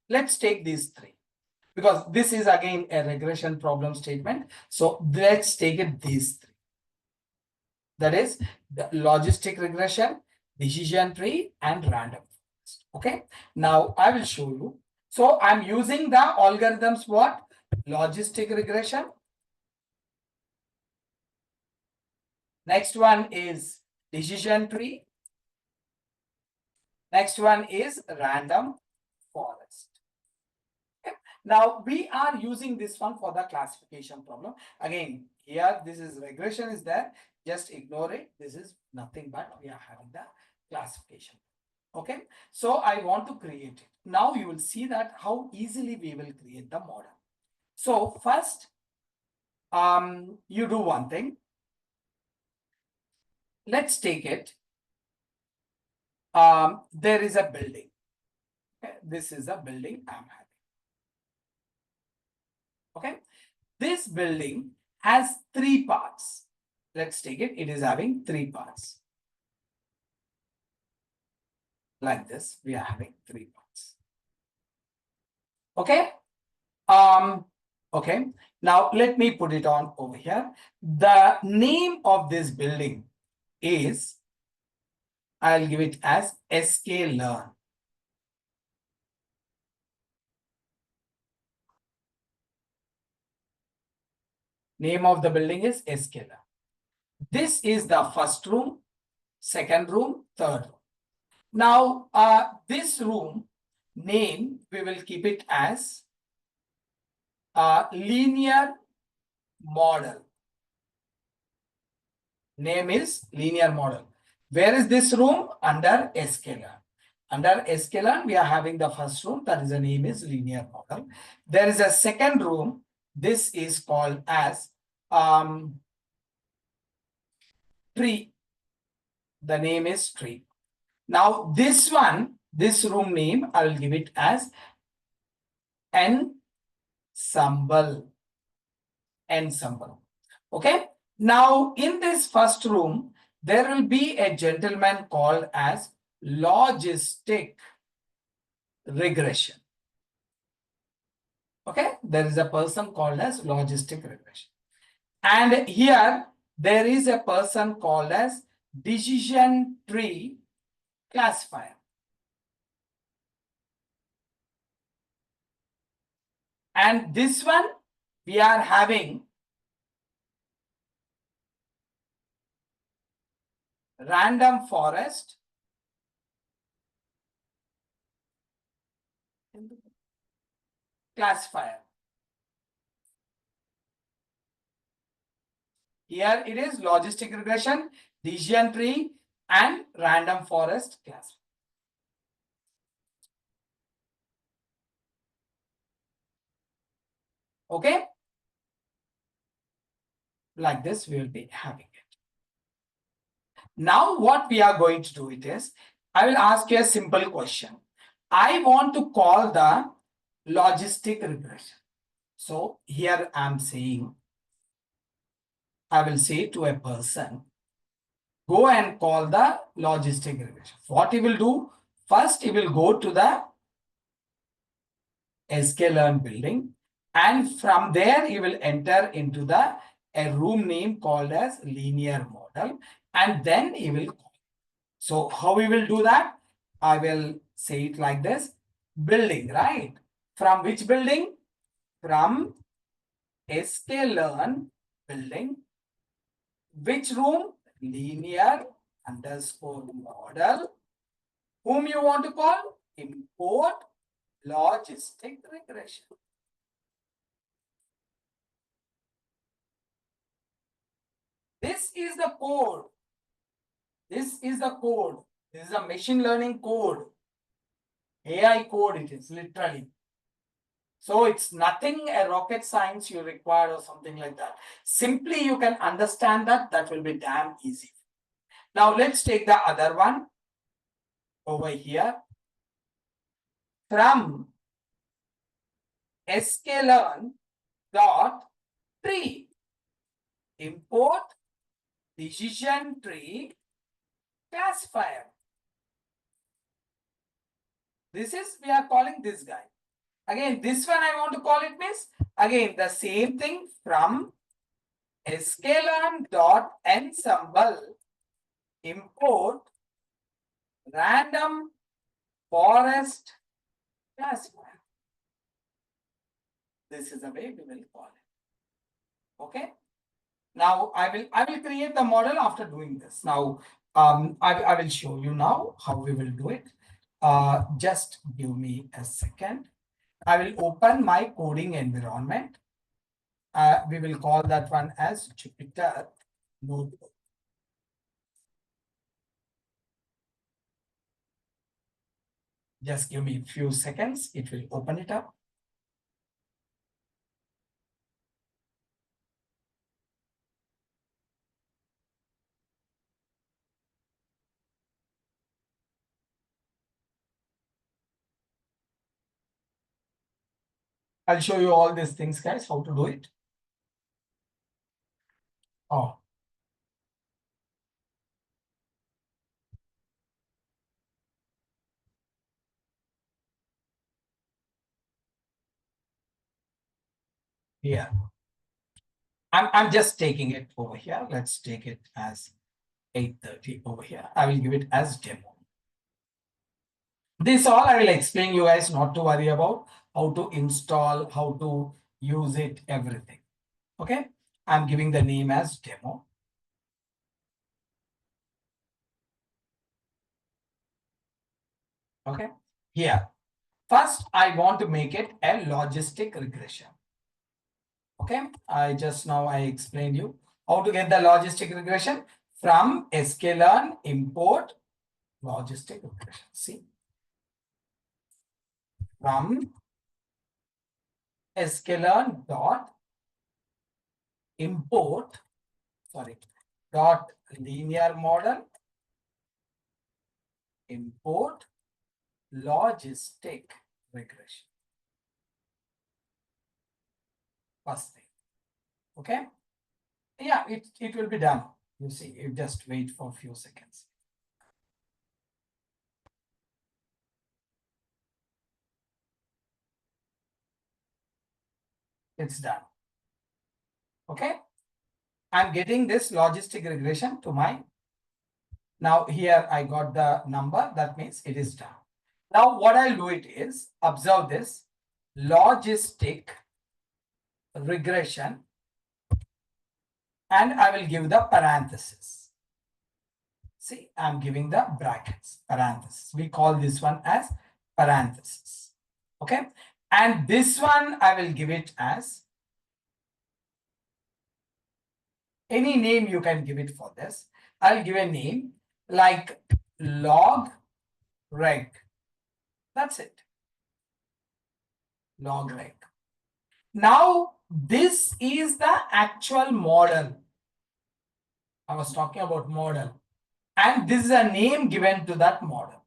Speaker 1: let's take these three because this is again a regression problem statement. So let's take it these three. That is the logistic regression, decision tree, and random forest. Okay, now I will show you. So I'm using the algorithms what? Logistic regression. Next one is decision tree. Next one is random forest. Okay. Now we are using this one for the classification problem. Again, here this is regression is there. Just ignore it. This is nothing but we are having the classification. Okay. So I want to create it. Now you will see that how easily we will create the model. So first, you do one thing. Let's take it. There is a building. Okay. This is a building I'm having. Okay. This building has three parts. Let's take it. It is having three parts. like this. We are having 3 parts. Okay. Okay. Now let me put it on over here. The name of this building is, I'll give it as SK Learn. Name of the building is SK Learn. This is the first room, second room, third room. Now, this room name, we will keep it as linear model. Name is linear model. Where is this room? Under scalar. Under scalar, we are having the first room, that is the name is linear model. There is a second room. This is called as tree. The name is tree. Now this one, this room name, I will give it as ensemble. Ensemble. Okay. Now in this first room, there will be a gentleman called as logistic regression. Okay. There is a person called as logistic regression. And here there is a person called as decision tree classifier. And this one we are having random forest classifier. Here it is logistic regression, decision tree, and random forest classifier. Okay. Like this, we will be having it. Now, what we are going to do it is, I will ask you a simple question. I want to call the logistic regression. So here I'm saying, I will say to a person, go and call the logistic regression. What he will do? First, he will go to the SK-Learn building, and from there he will enter into a room name called as linear model, and then he will call. So how we will do that? I will say it like this: building, right? From which building? From SK-Learn building. Which room? Linear underscore model. Whom you want to call? Import logistic regression. This is the code. This is the code. This is a machine learning code. AI code it is literally. So it's nothing a rocket science you require or something like that. Simply you can understand that. That will be damn easy. Now let's take the other one over here. From sklearn dot tree, import decision tree classifier. This is, we are calling this guy. Again, this one I want to call it means, again, the same thing from sklearn dot ensemble, import random forest classifier. This is the way we will call it. Okay. Now I will create the model after doing this. Now I will show you now how we will do it. Just give me a second. I will open my coding environment. We will call that one as Jupyter Notebook. Just give me a few seconds. It will open it up. I'll show you all these things, guys, how to do it. Oh. here. I'm just taking it over here. Let's take it as 8:30 over here. I will give it as demo. This all I will explain you guys, not to worry about how to install, how to use it, everything. Okay, I'm giving the name as demo. Okay, here. First, I want to make it a logistic regression. Okay, I explained you how to get the logistic regression from sklearn import logistic regression. See, from sklearn dot import, dot linear model import logistic regression. First thing. Okay. Yeah, it will be done. You see, you just wait for a few seconds. It's done. Okay. I'm getting this logistic regression to my. Now here I got the number. That means it is done. Now what I'll do it is observe this logistic regression, and I will give the parenthesis. See, I'm giving the brackets, parenthesis. We call this one as parenthesis. Okay. And this one I will give it as any name you can give it for this. I'll give a name like log reg. That's it. Log reg. Now, this is the actual model. I was talking about model. And this is a name given to that model.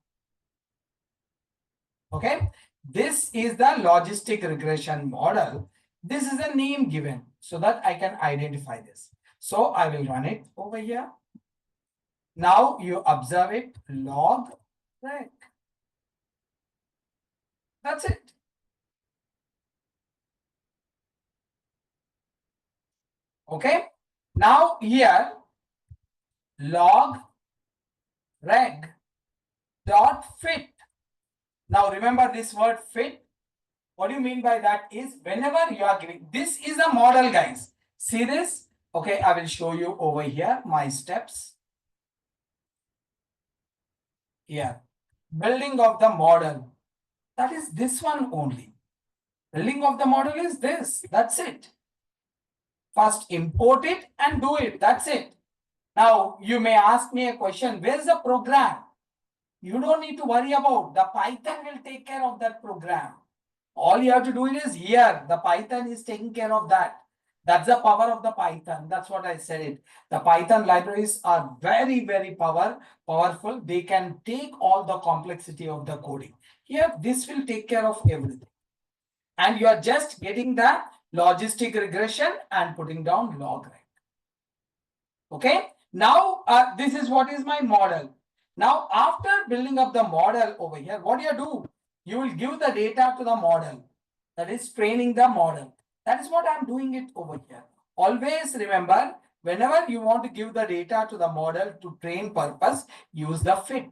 Speaker 1: Okay. This is the logistic regression model. This is a name given so that I can identify this. So I will run it over here. Now you observe it, log reg. That's it. Okay. Now here, log reg dot fit. Now remember this word fit. What do you mean by that is whenever you are giving, this is a model, guys. See this? Okay, I will show you over here my steps. Here, building of the model. That is this one only. Building of the model is this. That's it. First import it and do it. That's it. Now you may ask me a question. Where's the program? You don't need to worry about. The Python will take care of that program. All you have to do is here. The Python is taking care of that. That's the power of the Python. That's what I said it. The Python libraries are very, very powerful. They can take all the complexity of the coding. Here, this will take care of everything. And you are just getting the logistic regression and putting down log reg. Okay. Now, this is what is my model. Now, after building up the model over here, what do you do? You will give the data to the model. That is training the model. That is what I'm doing it over here. Always remember, whenever you want to give the data to the model to train purpose, use the fit.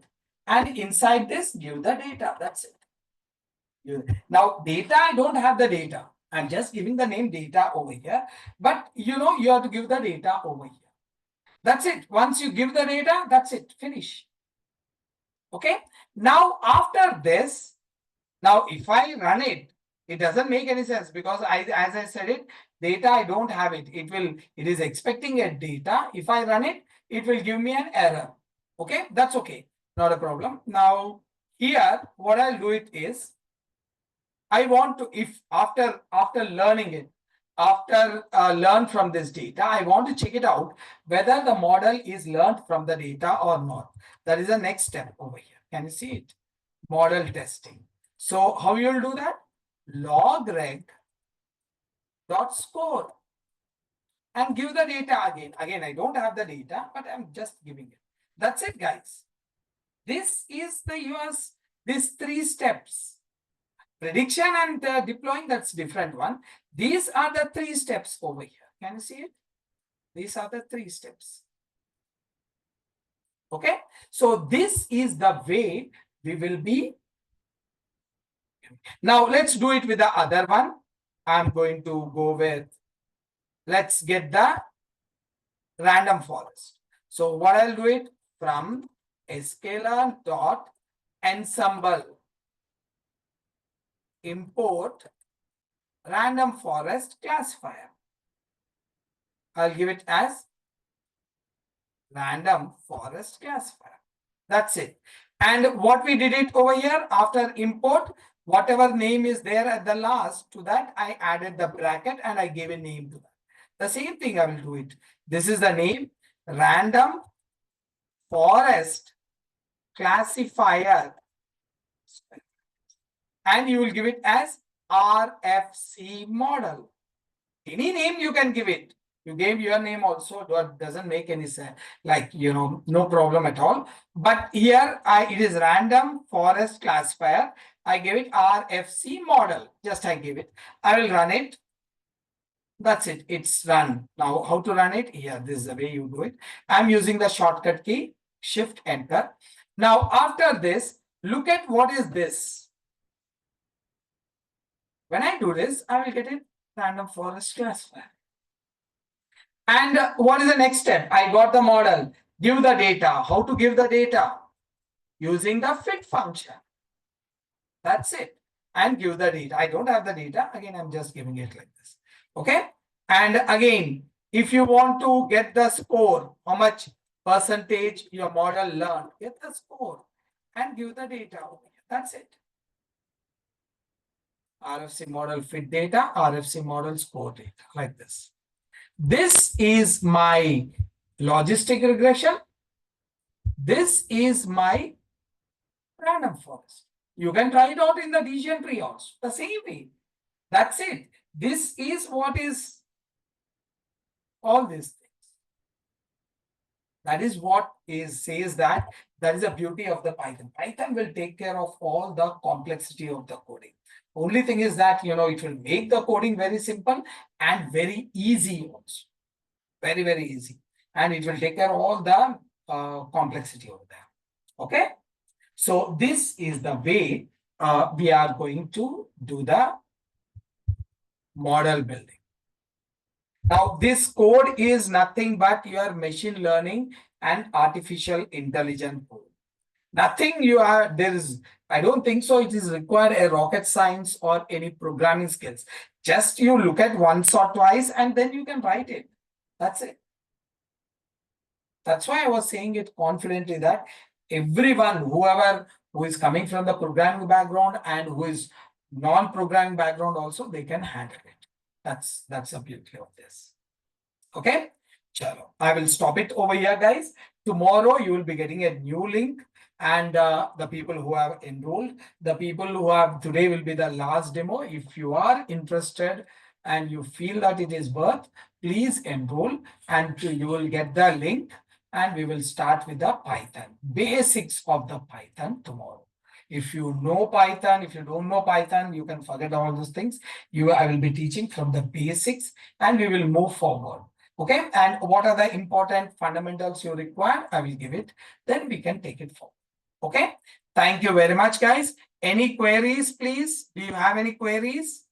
Speaker 1: And inside this, give the data. That's it. Now, data, I don't have the data. I'm just giving the name data over here. But you know, you have to give the data over here. That's it. Once you give the data, that's it. Finish. Okay. Now, after this, now if I run it, it doesn't make any sense because as I said it, data, I don't have it. It is expecting a data. If I run it, it will give me an error. Okay. That's okay. Not a problem. Now, here, what I'll do it is, I want to, if after learning it, after learn from this data, I want to check it out whether the model is learned from the data or not. That is the next step over here. Can you see it? Model testing. So how you will do that? Log reg dot score and give the data again. Again, I don't have the data, but I'm just giving it. That's it, guys. This is the these 3 steps. Prediction and deploying, that's different one. These are the 3 steps over here. Can you see it? These are the 3 steps. Okay. So this is the way we will be. Now let's do it with the other one. I'm going to go with, let's get the random forest. So what I'll do it from scalar dot ensemble import random forest classifier. I'll give it as random forest classifier. That's it. And what we did it over here, after import, whatever name is there at the last, to that I added the bracket and I gave a name to that. The same thing I will do it. This is the name, random forest classifier, and you will give it as RFC model. Any name you can give it. You gave your name also, doesn't make any sense, like, no problem at all. But here it is random forest classifier. I gave it RFC model. Just I give it. I will run it. That's it. It's run. Now, how to run it? Here, this is the way you do it. I'm using the shortcut key, Shift Enter. Now, after this, look at what is this. When I do this, I will get it random forest classifier. And what is the next step? I got the model. Give the data. How to give the data? Using the fit function. That's it. And give the data. I don't have the data. Again, I'm just giving it like this. Okay. And again, if you want to get the score, how much percentage your model learned, get the score and give the data. That's it. RFC model fit data, RFC model score data, like this. This is my logistic regression. This is my random forest. You can try it out in the decision tree also, the same way. That's it. This is what is all these things. That is what says that is the beauty of the Python. Python will take care of all the complexity of the coding. Only thing is that, it will make the coding very simple and very easy also. Very, very easy. And it will take care of all the complexity over there. Okay. So this is the way we are going to do the model building. Now, this code is nothing but your machine learning and artificial intelligence code. Nothing I don't think so it is required a rocket science or any programming skills. Just you look at once or twice and then you can write it. That's it. That's why I was saying it confidently that everyone, who is coming from the programming background and who is non-programming background also, they can handle it. That's the beauty of this. Okay. Chalo. I will stop it over here, guys. Tomorrow you will be getting a new link, and the people who have enrolled, the people who have today will be the last demo. If you are interested and you feel that it is worth, please enroll and you will get the link, and we will start with the Python, basics of the Python tomorrow. If you know Python, if you don't know Python, you can forget all those things. I will be teaching from the basics and we will move forward. Okay. And what are the important fundamentals you require? I will give it. Then we can take it forward. Okay. Thank you very much, guys. Any queries, please? Do you have any queries?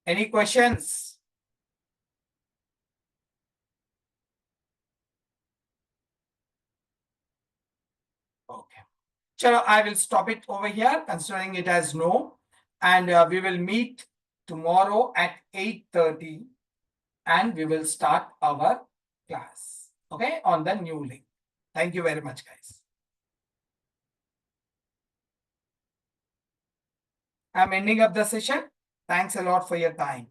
Speaker 1: Any questions? Okay. So I will stop it over here, considering it as no. And we will meet tomorrow at 8:30 and we will start our class. Okay, on the new link. Thank you very much, guys. I'm ending up the session. Thanks a lot for your time.